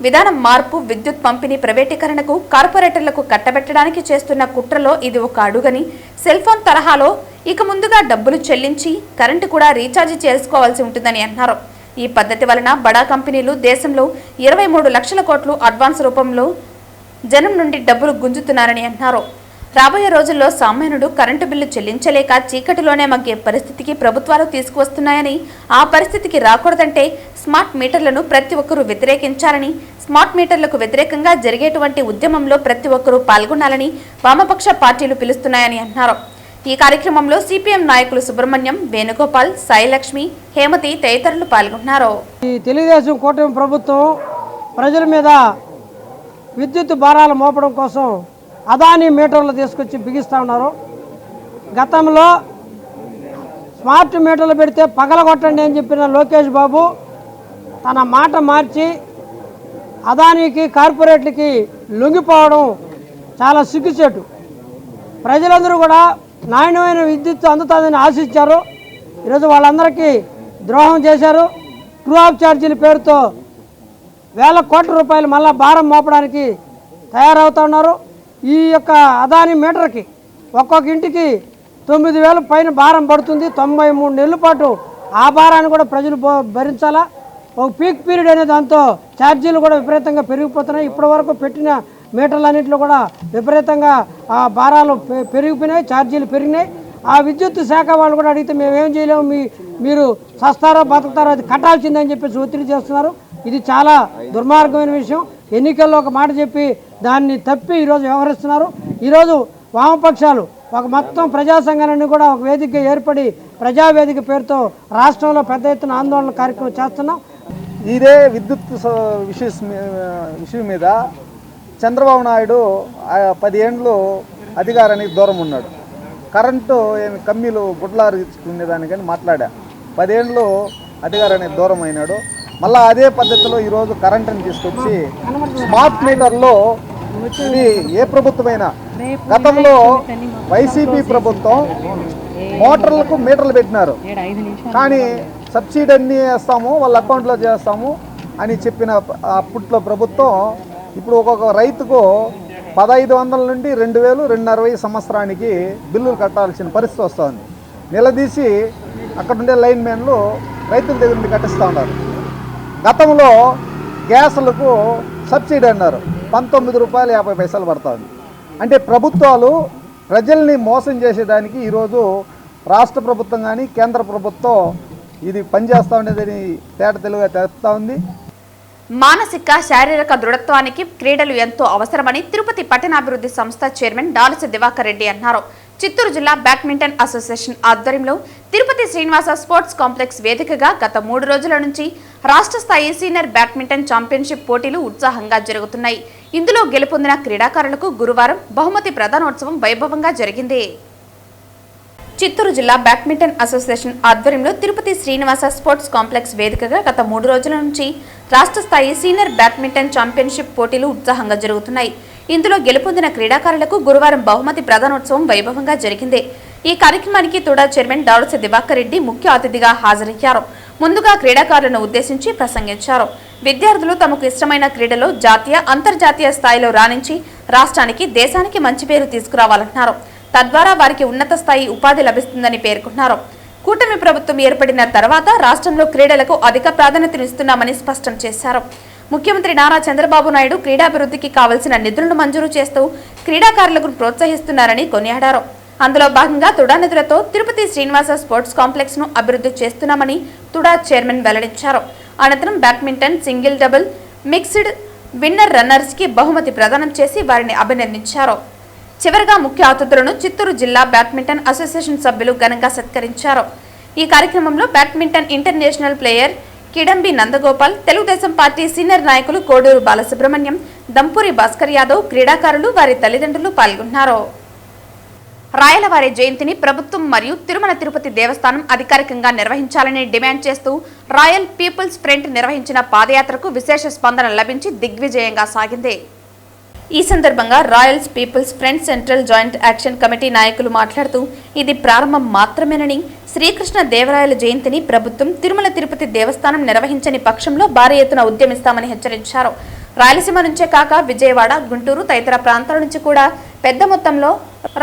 విధానం మార్పు, విద్యుత్ పంపిణీ ప్రైవేటీకరణకు, కార్పొరేటర్లకు కట్టబెట్టడానికి చేస్తున్న కుట్రలో ఇది ఒక అడుగని, సెల్ ఫోన్ తరహాలో ఇక ముందుగా డబ్బులు చెల్లించి కరెంటు కూడా రీఛార్జ్ చేసుకోవాల్సి ఉంటుందని అన్నారు. ఈ పద్ధతి వలన బడా కంపెనీలు దేశంలో 23 లక్షల కోట్లు అడ్వాన్స్ రూపంలో జనం నుండి డబ్బులు గుంజుతున్నారని అన్నారు. రాబోయే రోజుల్లో సామాన్యుడు కరెంటు బిల్లు చెల్లించలేక చీకటిలోనే మగ్గే పరిస్థితికి ప్రభుత్వాలు తీసుకువస్తున్నాయని, ఆ పరిస్థితికి రాకూడదంటే స్మార్ట్ మీటర్లను ప్రతి ఒక్కరూ వ్యతిరేకించాలని, స్మార్ట్ మీటర్లకు వ్యతిరేకంగా జరిగేటువంటి ఉద్యమంలో ప్రతి ఒక్కరూ పాల్గొనాలని వామపక్ష పార్టీలు పిలుస్తున్నాయని అన్నారు. ఈ కార్యక్రమంలో సిపిఎం నాయకులు సుబ్రహ్మణ్యం, వేణుగోపాల్, సాయిలక్ష్మి, హేమతి తదితరులు పాల్గొన్నారు. ఈ తెలుగుదేశం కూటమి ప్రభుత్వం ప్రజల మీద విద్యుత్ భారాలు మోపడం కోసం అదానీ మీటర్లు తీసుకొచ్చి బిగిస్తూ ఉన్నారు. గతంలో స్మార్ట్ మీటర్లు పెడితే పగలగొట్టండి అని చెప్పిన లోకేష్ బాబు తన మాట మార్చి అదానీకి, కార్పొరేట్లకి లొంగిపోవడం చాలా సిగ్గుచేటు. ప్రజలందరూ కూడా నాణ్యమైన విద్యుత్ అందుతుందని ఆశించారు. ఈరోజు వాళ్ళందరికీ ద్రోహం చేశారు. ట్రూ ఆఫ్ ఛార్జీల పేరుతో వేల కోట్ల రూపాయలు మళ్ళా భారం మోపడానికి తయారవుతా ఉన్నారు. ఈ యొక్క అదానీ మీటర్కి ఒక్కొక్క ఇంటికి 9,000 పైన భారం పడుతుంది. 93 నెలల పాటు ఆ భారాన్ని కూడా ప్రజలు భరించాలా. ఒక పీక్ పీరియడ్ అనే దాంతో ఛార్జీలు కూడా విపరీతంగా పెరిగిపోతున్నాయి. ఇప్పటి వరకు పెట్టిన మీటర్లన్నింటిలో కూడా విపరీతంగా ఆ భారాలు పెరిగిపోయినాయి, ఛార్జీలు పెరిగినాయి. ఆ విద్యుత్ శాఖ వాళ్ళు కూడా అడిగితే మేమేం చేయలేము, మీరు సస్తారో బతుకుతారో అది కట్టాల్సిందని చెప్పేసి ఒత్తిడి చేస్తున్నారు. ఇది చాలా దుర్మార్గమైన విషయం. ఎన్నికల్లో ఒక మాట చెప్పి దాన్ని తప్పి ఈరోజు వ్యవహరిస్తున్నారు. ఈరోజు వామపక్షాలు ఒక మొత్తం ప్రజా సంఘాలన్నీ కూడా ఒక వేదికగా ఏర్పడి ప్రజావేదిక పేరుతో రాష్ట్రంలో పెద్ద ఎత్తున ఆందోళన కార్యక్రమం చేస్తున్నాం. ఇదే విద్యుత్ విషయం మీద చంద్రబాబు నాయుడు 10 ఏళ్ళు అధికారానికి దూరం ఉన్నాడు. కరెంటు ఏమి కమ్మీలు గుడ్లారు ఇచ్చుకునేదానికని మాట్లాడా. 10 ఏళ్ళు అధికారానికి దూరం అయినాడు. మళ్ళీ అదే పద్ధతిలో ఈరోజు కరెంటుని తీసుకొచ్చి స్మార్ట్ మీటర్లో ఇది ఏ ప్రభుత్వమైనా, గతంలో వైసీపీ ప్రభుత్వం మోటార్లకు మీటర్లు పెట్టినారు, కానీ సబ్సిడీ అన్నీ వేస్తాము వాళ్ళ అకౌంట్లో చేస్తాము అని చెప్పిన అప్పట్లో ప్రభుత్వం ఇప్పుడు ఒక్కొక్క రైతుకు 1,500 నుండి 2,000, 2,60 సంవత్సరానికి బిల్లులు కట్టాల్సిన పరిస్థితి వస్తుంది. నిలదీసి అక్కడుండే లైన్ మ్యాన్లు రైతుల దగ్గర నుండి కట్టిస్తూ ఉన్నారు. గతంలో గ్యాసులకు సబ్సిడీ అన్నారు, 19 రూపాయలు 50 పైసలు పడుతుంది. అంటే ప్రభుత్వాలు ప్రజల్ని మోసం చేసేదానికి ఈరోజు రాష్ట్ర ప్రభుత్వం కానీ కేంద్ర ప్రభుత్వం ఇది పనిచేస్తూ ఉండేదని తేట తెలుగుగా తెలుస్తూ ఉంది. మానసిక శారీరక దృఢత్వానికి క్రీడలు ఎంతో అవసరమని తిరుపతి పట్టణాభివృద్ధి సంస్థ చైర్మన్ డాలసి దివాకర్ రెడ్డి అన్నారు. చిత్తూరు జిల్లా బ్యాడ్మింటన్ అసోసియేషన్ ఆధ్వర్యంలో తిరుపతి శ్రీనివాస స్పోర్ట్స్ కాంప్లెక్స్ వేదికగా గత 3 రోజుల నుంచి రాష్ట్ర స్థాయి సీనియర్ బ్యాడ్మింటన్ ఛాంపియన్షిప్ పోటీలు ఉత్సాహంగా జరుగుతున్నాయి. ఇందులో గెలుపొందిన క్రీడాకారులకు గురువారం బహుమతి ప్రదానోత్సవం వైభవంగా జరిగింది. చిత్తూరు జిల్లా బ్యాడ్మింటన్ అసోసియేషన్ ఆధ్వర్యంలో తిరుపతి శ్రీనివాస స్పోర్ట్స్ కాంప్లెక్స్ వేదికగా గత 3 రోజుల నుంచి రాష్ట్ర స్థాయి సీనియర్ బ్యాడ్మింటన్ ఛాంపియన్షిప్ పోటీలు ఉత్సాహంగా జరుగుతున్నాయి. ఇందులో గెలుపొందిన క్రీడాకారులకు గురువారం బహుమతి ప్రదానోత్సవం వైభవంగా జరిగింది. ఈ కార్యక్రమానికి తుడా చైర్మన్ దాడుస దివాకర్ రెడ్డి ముఖ్య అతిథిగా హాజరయ్యారు. ముందుగా క్రీడాకారులను ఉద్దేశించి ప్రసంగించారు. విద్యార్థులు తమకు ఇష్టమైన క్రీడలో జాతీయ, అంతర్జాతీయ స్థాయిలో రాణించి రాష్ట్రానికి, దేశానికి మంచి పేరు తీసుకురావాలన్నారు. తద్వారా వారికి ఉన్నత స్థాయి ఉపాధి లభిస్తుందని పేర్కొన్నారు. కూటమి ప్రభుత్వం ఏర్పడిన తర్వాత రాష్ట్రంలో క్రీడలకు అధిక ప్రాధాన్యతనిస్తున్నామని స్పష్టం చేశారు. ముఖ్యమంత్రి నారా చంద్రబాబు నాయుడు క్రీడాభివృద్ధికి కావలసిన నిధులను మంజూరు చేస్తూ క్రీడాకారులకు ప్రోత్సహిస్తున్నారని కొనియాడారు. అందులో భాగంగా తుడా నిధులతో తిరుపతి శ్రీనివాస స్పోర్ట్స్ కాంప్లెక్స్ ను అభివృద్ధి చేస్తున్నామని తుడా చైర్మన్ వెల్లడించారు. అనంతరం badminton, single, double, mixed winner runners కి బహుమతి ప్రదానం చేసి వారిని అభినందించారు. చివరగా ముఖ్య అతిథులను చిత్తూరు జిల్లా బ్యాడ్మింటన్ అసోసియేషన్ సభ్యులు ఘనంగా సత్కరించారు. ఈ కార్యక్రమంలో badminton international player Kidambi Nandagopal, Telugu Desam party senior నాయకులు కోడూరు బాలసుబ్రహ్మణ్యం, దంపూరి భాస్కర్ యాదవ్, క్రీడాకారులు, వారి తల్లిదండ్రులు పాల్గొన్నారు. రాయలవారి జయంతిని ప్రభుత్వం మరియు తిరుమల తిరుపతి దేవస్థానం అధికారికంగా నిర్వహించాలని డిమాండ్ చేస్తూ రాయల్ పీపుల్స్ ఫ్రంట్ నిర్వహించిన పాదయాత్రకు విశేష స్పందన లభించి దిగ్విజయంగా సాగింది. ఈ సందర్భంగా royals people's front central joint action committee నాయకులు మాట్లాడుతూ ఇది ప్రారంభం మాత్రమేనని, శ్రీకృష్ణ దేవరాయల జయంతిని ప్రభుత్వం, తిరుమల తిరుపతి దేవస్థానం నిర్వహించని పక్షంలో భారీ ఎత్తున ఉద్యమిస్తామని హెచ్చరించారు. రాయలసీమ నుంచే కాక విజయవాడ, గుంటూరు తదితర ప్రాంతాల నుంచి కూడా పెద్ద మొత్తంలో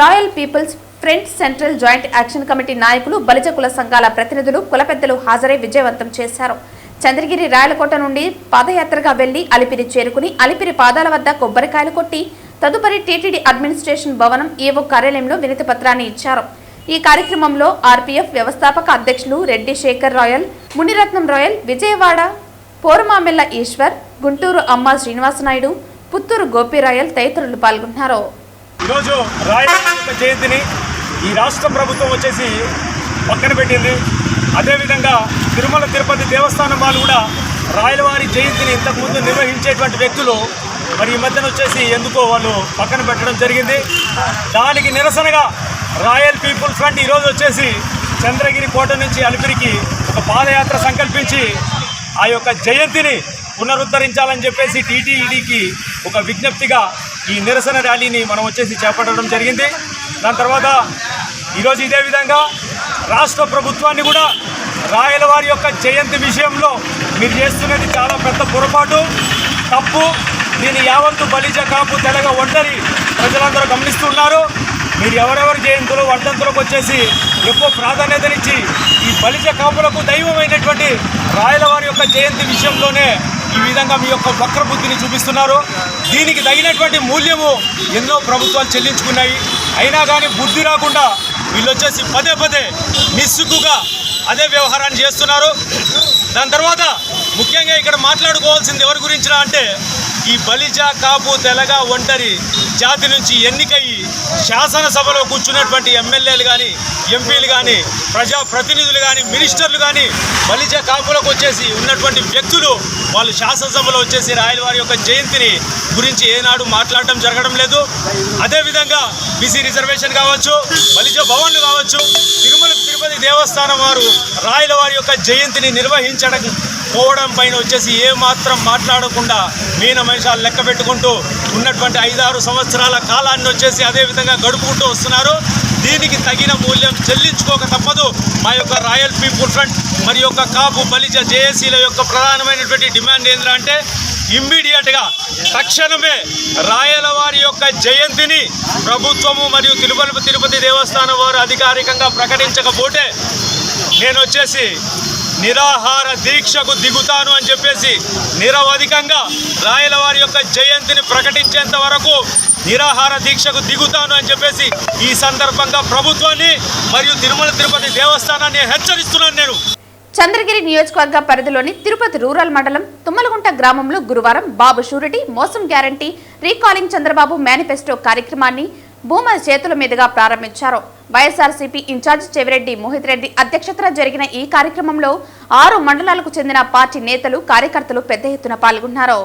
royal people's front central joint action committee నాయకులు, బలిజ కుల సంఘాల ప్రతినిధులు, కుల పెద్దలు హాజరై విజయవంతం చేశారు. చంద్రగిరి రాయలకోట నుండి పాదయాత్రగా వెళ్లి అలిపిరి చేరుకుని అలిపిరి పాదాల వద్ద కొబ్బరికాయలు కొట్టి తదుపరి టీటీడీ అడ్మినిస్ట్రేషన్ భవనం ఈవో కార్యాలయంలో వినతి పత్రాన్ని ఇచ్చారు. ఈ కార్యక్రమంలో ఆర్పీఎఫ్ వ్యవస్థాపక అధ్యక్షులు రెడ్డి శేఖర్ రాయల్, మునిరత్నం రాయల్, విజయవాడ పోరుమామెల్ల ఈశ్వర్, గుంటూరు అమ్మ శ్రీనివాసనాయుడు, పుత్తూరు గోపిరాయల్ తదితరులు పాల్గొన్నారు. ఈరోజు రాయలవారి జయంతిని ఈ రాష్ట్ర ప్రభుత్వం వచ్చేసి పక్కన పెట్టింది. అదేవిధంగా తిరుమల తిరుపతి దేవస్థానం వాళ్ళు కూడా రాయలవారి జయంతిని ఇంతకుముందు నిర్వహించేటువంటి వ్యక్తులు మరి ఈ మధ్యన వచ్చేసి ఎందుకో వాళ్ళు పక్కన పెట్టడం జరిగింది. దానికి నిరసనగా రాయల్ పీపుల్స్ ఫ్రంట్ ఈరోజు వచ్చేసి చంద్రగిరి కోట నుంచి అలిపిరికి ఒక పాదయాత్ర సంకల్పించి ఆ యొక్క జయంతిని పునరుద్ధరించాలని చెప్పేసి టీటీడీకి ఒక విజ్ఞప్తిగా ఈ నిరసన ర్యాలీని మనం వచ్చేసి చేపట్టడం జరిగింది. దాని తర్వాత ఈరోజు ఇదే విధంగా రాష్ట్ర ప్రభుత్వాన్ని కూడా రాయలవారి యొక్క జయంతి విషయంలో మీరు చేస్తున్నది చాలా పెద్ద పొరపాటు, తప్పు. దీని యావత్తు బలిజ, కాపు, తెలగ, ఒంటరి ప్రజలందరూ గమనిస్తున్నారు. మీరు ఎవరెవరి జయంతులు, వర్ధంతులకు వచ్చేసి ఎక్కువ ప్రాధాన్యతనిచ్చి ఈ బలిజ, కాపులకు దైవమైనటువంటి రాయలవారి యొక్క జయంతి విషయంలోనే ఈ విధంగా మీ యొక్క వక్రబుద్ధిని చూపిస్తున్నారు. దీనికి తగినటువంటి మూల్యము ఎన్నో ప్రభుత్వాలు చెల్లించుకున్నాయి. అయినా కానీ బుద్ధి రాకుండా వీళ్ళు వచ్చేసి పదే పదే నిస్సుగ్గుగా అదే వ్యవహారాన్ని చేస్తున్నారు. దాని తర్వాత ముఖ్యంగా ఇక్కడ మాట్లాడుకోవాల్సింది ఎవరి గురించినా అంటే ఈ బలిజ, కాపు, తెలగ, ఒంటరి జాతి నుంచి ఎన్నికయ్యి శాసనసభలో కూర్చున్నటువంటి ఎమ్మెల్యేలు కానీ, ఎంపీలు కానీ, ప్రజాప్రతినిధులు కానీ, మినిస్టర్లు కానీ బలిజ, కాపులకు వచ్చేసి ఉన్నటువంటి వ్యక్తులు వాళ్ళు శాసనసభలో వచ్చేసి రాయలవారి యొక్క జయంతిని గురించి ఏనాడు మాట్లాడటం జరగడం లేదు. అదేవిధంగా బీసీ రిజర్వేషన్ కావచ్చు, బలిజ భవన్లు కావచ్చు, తిరుమల తిరుపతి దేవస్థానం వారు రాయలవారి యొక్క జయంతిని నిర్వహించడం పోవడం పైన వచ్చేసి ఏమాత్రం మాట్లాడకుండా మీనమేషాలు లెక్క పెట్టుకుంటూ ఉన్నటువంటి 5-6 సంవత్సరాల కాలాన్ని వచ్చేసి అదేవిధంగా గడుపుకుంటూ వస్తున్నారు. దీనికి తగిన మూల్యం చెల్లించుకోక తప్పదు. మా యొక్క రాయల్ పీపుల్ ఫ్రంట్ మరి యొక్క కాపు, బలిజ, జేఏసీల యొక్క ప్రధానమైనటువంటి డిమాండ్ ఏంటంటే ఇమ్మీడియట్గా తక్షణమే రాయలవారి యొక్క జయంతిని ప్రభుత్వము మరియు తిరుపతి దేవస్థానం వారు అధికారికంగా ప్రకటించకపోతే నేను వచ్చేసి నిరాహార దీక్షకు దిగుతాను అని చెప్పేసి నిరవధికంగా రాయలవారి యొక్క జయంతిని ప్రకటించేంత వరకు నిరాహార దీక్షకు దిగుతాను అని చెప్పేసి ఈ సందర్భంగా ప్రభుత్వాన్ని మరియు తిరుమల తిరుపతి దేవస్థానాన్ని హెచ్చరిస్తున్నాను. నేను చంద్రగిరి నియోజకవర్గ పరిధిలోని తిరుపతి రూరల్ మండలం తుమ్మలగుంట గ్రామంలో గురువారం బాబు షూరిటీ, మోసం గ్యారంటీ, రీకాలింగ్ చంద్రబాబు మేనిఫెస్టో కార్యక్రమాన్ని భూమా చేతుల మీదుగా ప్రారంభించారు. వైఎస్ఆర్సీపీ ఇన్ఛార్జ్ చెవిరెడ్డి మోహిత్ రెడ్డి అధ్యక్షతన జరిగిన ఈ కార్యక్రమంలో 6 మండలాలకు చెందిన పార్టీ నేతలు, కార్యకర్తలు పెద్ద ఎత్తున పాల్గొన్నారు.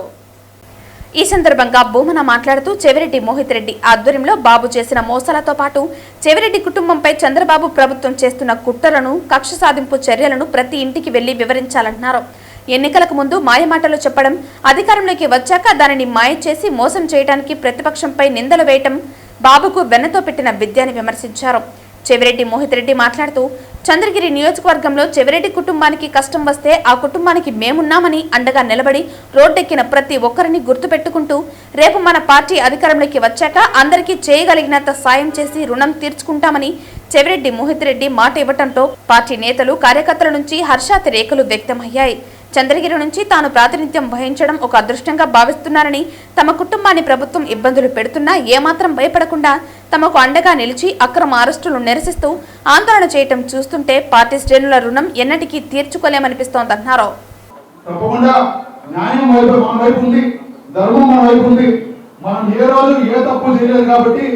ఈ సందర్భంగా భూమన మాట్లాడుతూ చెవిరెడ్డి మోహిత్ రెడ్డి ఆధ్వర్యంలో బాబు చేసిన మోసాలతో పాటు చెవిరెడ్డి కుటుంబంపై చంద్రబాబు ప్రభుత్వం చేస్తున్న కుట్రలను, కక్ష సాధింపు చర్యలను ప్రతి ఇంటికి వెళ్లి వివరించాలన్నారు. ఎన్నికలకు ముందు మాయమాటలు చెప్పడం, అధికారంలోకి వచ్చాక దానిని మాయ చేసి మోసం చేయడానికి ప్రతిపక్షంపై నిందలు వేయటం బాబుకు వెన్నతో పెట్టిన విద్య అని విమర్శించారు. చెవిరెడ్డి మోహిత్ రెడ్డి మాట్లాడుతూ చంద్రగిరి నియోజకవర్గంలో చెవిరెడ్డి కుటుంబానికి కష్టం వస్తే ఆ కుటుంబానికి మేమున్నామని అండగా నిలబడి రోడ్డెక్కిన ప్రతి ఒక్కరిని గుర్తుపెట్టుకుంటూ రేపు మన పార్టీ అధికారంలోకి వచ్చాక అందరికీ చేయగలిగినంత సాయం చేసి రుణం తీర్చుకుంటామని చెవిరెడ్డి మోహిత్ రెడ్డి మాట ఇవ్వడంతో పార్టీ నేతలు, కార్యకర్తల నుంచి హర్షాతిరేకలు వ్యక్తమయ్యాయి. చంద్రగిరి నుంచి తాను ప్రాతినిధ్యం వహించడం ఒక అదృష్టంగా భావిస్తున్నారని, తమ కుటుంబాన్ని ప్రభుత్వం ఇబ్బందులు పెడుతున్నా ఏమాత్రం భయపడకుండా తమకు అండగా నిలిచి అక్రమ అరెస్టులు నిరసిస్తూ ఆందోళన చేయటం చూస్తుంటే పార్టీ శ్రేణుల రుణం ఎన్నటికీ తీర్చుకోలేమనిపిస్తోందన్నారు. తప్పకుండా న్యాయం మన వైపు ఉంది, ధర్మం మన వైపు ఉంది. మనం ఏ రోజు ఏ తప్పు చేయలేదు కాబట్టి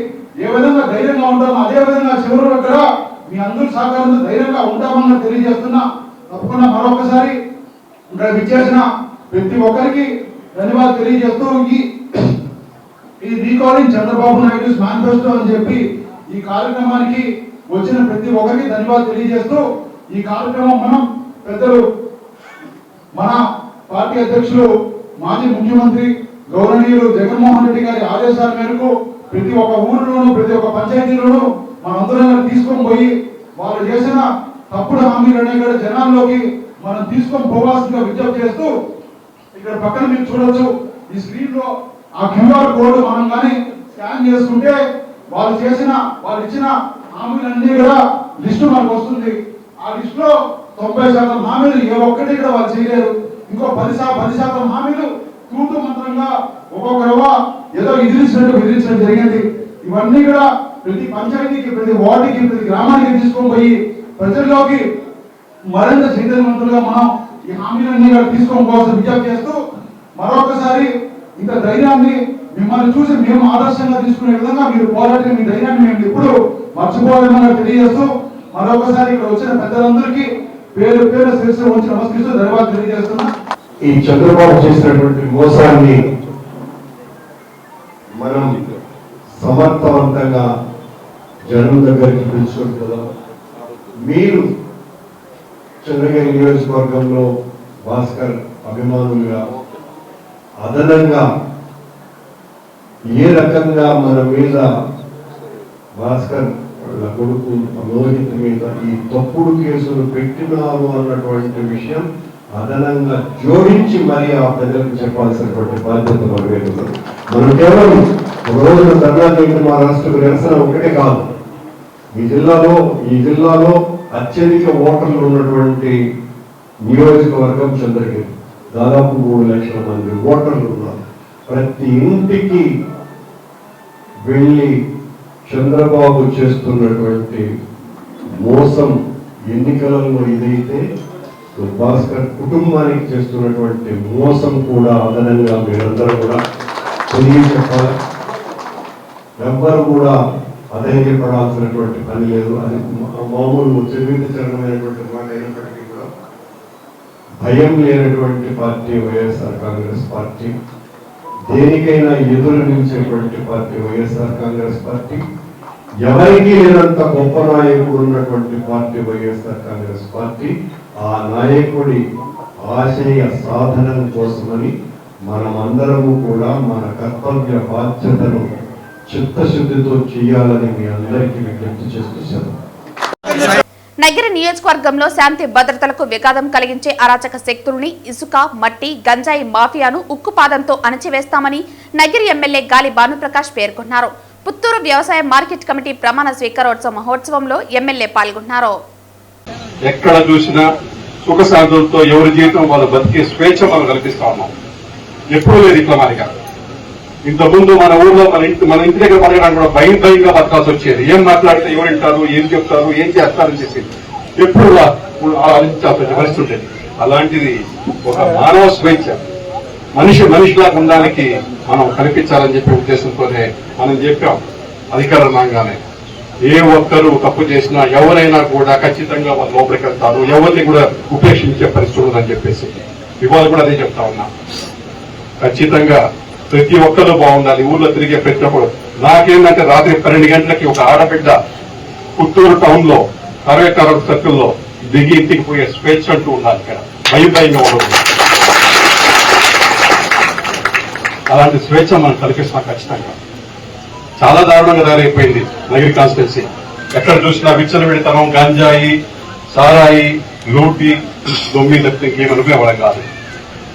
ఏ విధంగా ధైర్యంగా ఉంటామో అదే విధంగా చివరి దగ్గర మీ అందరూ సహకారంతో ధైర్యంగా ఉంటామని తెలియజేస్తున్నా. తప్పకుండా మరొకసారి ఇక్కడ విచ్చేసిన ప్రతి ఒక్కరికి ధన్యవాదాలు తెలియజేస్తూ ఈ రీకాలింగ్ చంద్రబాబు నాయుడు మేనిఫెస్టో అని చెప్పి ఈ కార్యక్రమానికి వచ్చిన ప్రతి ఒక్కరికి ధన్యవాదాలు తెలియజేస్తూ ఈ కార్యక్రమం మనం పెద్దలు మన పార్టీ అధ్యక్షులు మాజీ ముఖ్యమంత్రి గౌరవనీయులు జగన్మోహన్ రెడ్డి గారి ఆదేశాల మేరకు ప్రతి ఒక్క ఊరిలోనూ ప్రతి ఒక్క పంచాయతీలోనూ మనందరం తీసుకొని పోయి వాళ్ళు చేసిన తప్పుడు హామీలనే కూడా జనాల్లోకి మనం తీసుకొని పోవాల్సిందిగా విజ్ఞప్తి చేస్తూ ఇక్కడ పక్కన మీరు చూడొచ్చు ఈ స్క్రీన్ లో ఆ క్యూఆర్ కోడ్ మనం కానీ స్కాన్ చేసుకుంటే వాళ్ళు ఇచ్చిన హామీలన్నీ కూడా లిస్టు మనకు వస్తుంది. ఆ లిస్ట్ లో 90% హామీలు ఏ ఒక్కటి కూడా వాళ్ళు చేయలేరు. ఇంకో 10% హామీలు తూతు మంత్రంగా ఒక్కొక్కరవ ఏదో ఎదిరించడం జరిగింది. ఇవన్నీ కూడా ప్రతి పంచాయతీకి, ప్రతి వార్డుకి, ప్రతి గ్రామానికి తీసుకొని పోయి ప్రజల్లోకి మరింత చైతన్యవంతులుగా మనం ఈ హామీలన్నీ కూడా తీసుకొని పోవాల్సిన విజ్ఞప్తి చేస్తూ మరొకసారి ఇంత ధైర్యాన్ని మిమ్మల్ని చూసి మేము ఆదర్శంగా తీసుకునే విధంగా మీరు పోరాడిన మీ ధైర్యాన్ని మేము ఎప్పుడు మర్చిపోలేమని తెలియజేస్తూ మరొకసారి ఇక్కడ వచ్చిన పెద్దలందరికీ పేరు పేరు శిరస్సు వచ్చి నమస్కరిస్తూ ధన్యవాదాలు తెలియజేస్తున్నా. ఈ చంద్రబాబు చేసినటువంటి మోసాన్ని మనం సమర్థవంతంగా జనం దగ్గరికి పిలుచుకుంటున్నాం. మీరు చంద్రగిరి నియోజకవర్గంలో భాస్కర్ అభిమానులుగా అదనంగా ఏ రకంగా మన మీద భాస్కర్ కొడుకు మోహిత్ మీద ఈ తప్పుడు కేసులు పెట్టినారు అన్నటువంటి విషయం అదనంగా జోడించి మరి ఆ ప్రజలకు చెప్పాల్సినటువంటి బాధ్యత మన మీద ఉంది. మనం కేవలం ఒక రోజున ధర్నా చేయడం మా రాష్ట్ర నిరసన ఒకటే కాదు. ఈ జిల్లాలో అత్యధిక ఓటర్లు ఉన్నటువంటి నియోజకవర్గం చంద్రగిరి. దాదాపు 3 లక్షల మంది ఓటర్లు ఉన్నారు. ప్రతి ఇంటికి వెళ్ళి చంద్రబాబు చేస్తున్నటువంటి మోసం ఎన్నికలలో ఇదైతే భాస్కర్ కుటుంబానికి చేస్తున్నటువంటి మోసం కూడా అదనంగా మీరందరూ కూడా తెలియచెప్పాలి. ఎవ్వరు కూడా అధైర్యపడాల్సినటువంటి పని లేదు. అది మామూలు చరిత్రమైనటువంటి మాట అయినప్పటికీ కూడా భయం లేనటువంటి పార్టీ వైఎస్ఆర్ కాంగ్రెస్ పార్టీ. దేనికైనా ఎదురు నిలిచేటువంటి పార్టీ వైఎస్ఆర్ కాంగ్రెస్ పార్టీ. ఎవరికి లేనంత గొప్ప నాయకుడు ఉన్నటువంటి పార్టీ వైఎస్ఆర్ కాంగ్రెస్ పార్టీ. ఆ నాయకుడి ఆశయ సాధనం కోసమని మనమందరము కూడా మన కర్తవ్య బాధ్యతను చిత్తశుద్ధితో చేయాలని మీ అందరికీ విజ్ఞప్తి చేస్తున్నాను. నగిరి నియోజకవర్గంలో శాంతి భద్రతలకు విఘాతం కలిగించే అరాచక శక్తుల్ని, ఇసుక, మట్టి, గంజాయి మాఫియాను ఉక్కుపాదంతో అణచివేస్తామని నగిరి ఎమ్మెల్యే గాలి భానుప్రకాష్ పేర్కొన్నారు. పుత్తూరు వ్యవసాయ మార్కెట్ కమిటీ ప్రమాణ స్వీకారోత్సవ మహోత్సవంలో ఎమ్మెల్యే పాల్గొన్నారు. ఎక్కడ చూసినా సుఖశాంతులతో ఎవరి జీవితం వాళ్ళు బతికే స్వేచ్ఛ మనం కల్పిస్తా ఉన్నాం. ఎప్పుడూ లేదు ఇట్లా మనగా. ఇంతకుముందు మన ఊర్లో మన ఇంటి దగ్గర పడగడానికి కూడా భయంగా బతకాల్సి వచ్చేది. ఏం మాట్లాడితే ఎవరు వింటారు, ఏం చెప్తారు, ఏం చేస్తారని చెప్పి ఎప్పుడు ఆలోచించాల్సిన పరిస్థితి ఉండేది. అలాంటిది ఒక మానవ స్వేచ్ఛ మనిషిలాగా ఉండడానికి మనం కల్పించాలని చెప్పే ఉద్దేశంతోనే మనం చెప్పాం. అధికారం రాగానే ఏ ఒక్కరు తప్పు చేసినా ఎవరైనా కూడా ఖచ్చితంగా వాళ్ళు లోపలికి వెళ్తారు, ఎవరిని కూడా ఉపేక్షించే పరిస్థితి ఉండదని చెప్పేసి ఇవాళ కూడా అదే చెప్తా ఉన్నా. ఖచ్చితంగా ప్రతి ఒక్కరు బాగుండాలి. ఊర్లో తిరిగే ప్రతి ఒక్కరు. నాకేంటంటే రాత్రి 12 గంటలకి ఒక ఆడబిడ్డ పుత్తూరు టౌన్ లో కరవేకార సర్కిల్లో దిగి ఇంటికి పోయే స్వేచ్ఛ అంటూ ఉండాలి. ఇక్కడ భయంగా ఉండదు. అలాంటి స్వేచ్ఛ మనం కల్పిస్తాం ఖచ్చితంగా. చాలా దారుణంగా తయారైపోయింది నగిరి కాన్స్టిట్యున్సీ. ఎక్కడ చూసినా విచ్చలవిడితనం, గంజాయి, సారాయి, లూటి, దొమ్మి తప్పితే ఇంకేం అనుకునేవాళ్ళం కాదు.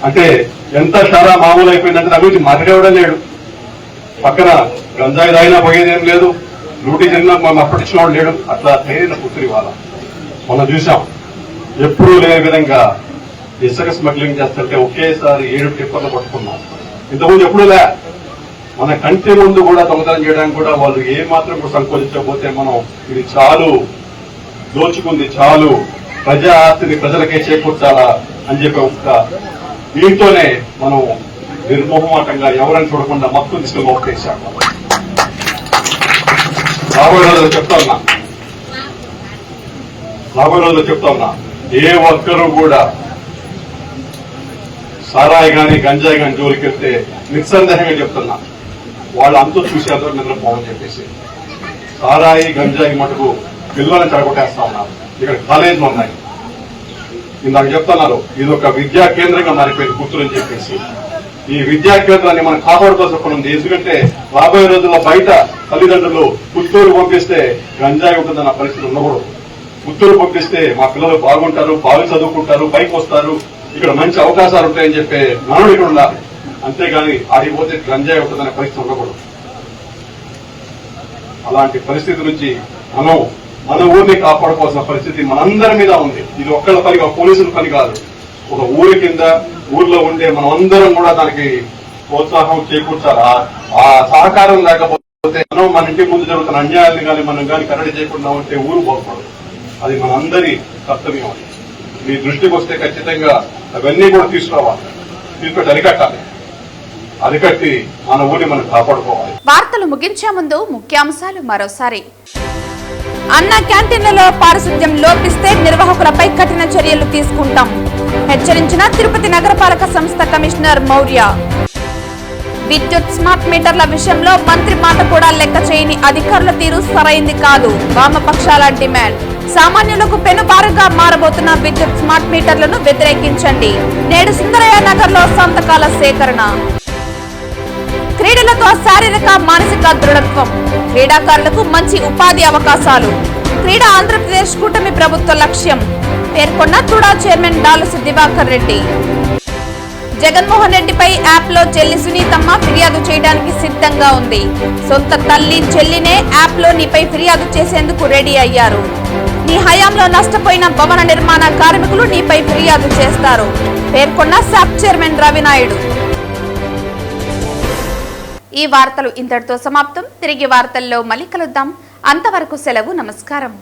అంటే ఎంత సారా మామూలు అయిపోయిందంటే దాని గురించి మాట్లాడేవాడే లేడు. పక్కన గంజాయి తాగినా పోయేదేం లేదు, లూటీ జరిగినా మనం పట్టించిన వాడు లేడు. అట్లా తయారైన పుత్రి వాళ్ళ మనం చూసాం. ఎప్పుడూ లేని విధంగా ఇసుక స్మగ్లింగ్ చేస్తుంటే ఒకేసారి 7 టిప్పర్లు పట్టుకున్నాం. ఇంతకుముందు ఎప్పుడూ లే. మన కంటి ముందు కూడా దొంగతనం చేయడానికి కూడా వాళ్ళు ఏ మాత్రం కూడా సంకోచించకపోతే మనం ఇది చాలు, దోచుకుంది చాలు, ప్రజా ఆస్తిని ప్రజలకే చేకూర్చాలా అని చెప్పి ఒక దీంతోనే మనం నిర్మోహమాటంగా ఎవరని చూడకుండా మొత్తం తీసుకుని ఓటేశాం. రాబోయే రోజులు చెప్తా ఉన్నా ఏ ఒక్కరూ కూడా సారాయి గాని గంజాయి గాని జోలికి వెళ్తే నిస్సందేహంగా చెప్తున్నా వాళ్ళు అంతా చూసేందుకు నిద్రపోవని చెప్పేసి సారాయి గంజాయి మటుకు పిల్లల్ని చెడగొట్టేస్తా ఉన్నారు. ఇక్కడ కాలేజీలు ఉన్నాయి. ఇందాక చెప్తున్నారు ఇది ఒక విద్యా కేంద్రంగా మారిపోయింది పుత్తూరు అని చెప్పేసి. ఈ విద్యా కేంద్రాన్ని మనం కాపాడుకోవాల్సి ఉంది. ఎందుకంటే రాబోయే రోజుల్లో బయట తల్లిదండ్రులు పుత్తూరు పంపిస్తే గంజాయి ఉంటుందన్న పరిస్థితి ఉండకూడదు. పుత్తూరు పంపిస్తే మా పిల్లలు బాగుంటారు, బాగా చదువుకుంటారు, పైకి వస్తారు, ఇక్కడ మంచి అవకాశాలు ఉంటాయని చెప్పే నానుడు ఇక్కడ ఉండాలి. అంతేగాని ఆడిపోతే గంజాయి ఉంటుందనే పరిస్థితి ఉండకూడదు. అలాంటి పరిస్థితి నుంచి మన ఊరిని కాపాడుకోవాల్సిన పరిస్థితి మనందరి మీద ఉంది. ఇది ఒక్కళ్ళ పని, ఒక పోలీసుల పని కాదు. ఒక ఊరి కింద ఊర్లో ఉండే మనం అందరం కూడా దానికి ప్రోత్సాహం చేకూర్చాలి. ఆ సహకారం లేకపోతే మనం మన ఇంటి ముందు జరుగుతున్న అన్యాయాన్ని కానీ మనం కానీ కట్టడి చేయకుండా ఉంటే ఊరు బాగుపడదు. అది మనందరి కర్తవ్యం. అది మీ దృష్టికి వస్తే ఖచ్చితంగా అవన్నీ కూడా తీసుకొచ్చి అరికట్టి మన ఊరిని మనం కాపాడుకోవాలి. వార్తలు ముగించే ముందు ముఖ్యాంశాలు మరోసారి. అన్న క్యాంటీన్లలో పారిశుద్ధ్యం లోపిస్తే నిర్వాహకులపై కఠిన చర్యలు తీసుకుంటాం, హెచ్చరించిన తిరుపతి నగరపాలక సంస్థ కమిషనర్ మౌర్య. విద్యుత్ స్మార్ట్ మీటర్ల విషయంలో మంత్రి మాట కూడా లెక్క చేయని అధికారుల తీరు సరైంది కాదు, వామపక్షాల డిమాండ్. సామాన్యులకు పెనుభారంగా మారబోతున్న విద్యుత్ స్మార్ట్ మీటర్లను వ్యతిరేకించండి. నేడు సుందరయ్య నగర్ లో సంతకాల సేకరణ. క్రీడలతో శారీరక మానసిక దృఢత్వం, క్రీడాకారులకు మంచి ఉపాధి అవకాశాలు, క్రీడా ఆంధ్రప్రదేశ్ కూటమి ప్రభుత్వ లక్ష్యం పేర్కొన్న తుడా చైర్మన్ డాలసు దివాకర్ రెడ్డి. జగన్మోహన్ రెడ్డిపై యాప్ లో చెల్లి సునీతమ్మ ఫిర్యాదు చేయడానికి సిద్ధంగా ఉంది. సొంత తల్లి చెల్లినే యాప్ లో నీపై ఫిర్యాదు చేసేందుకు రెడీ అయ్యారు. నీ హయాంలో నష్టపోయిన భవన నిర్మాణ కార్మికులు నీపై ఫిర్యాదు చేస్తారు పేర్కొన్న శాప్ చైర్మన్ రవినాయుడు. ఈ వార్తలు ఇంతటితో సమాప్తం. తిరిగి వార్తల్లో మళ్ళీ కలుద్దాం. అంతవరకు సెలవు. నమస్కారం.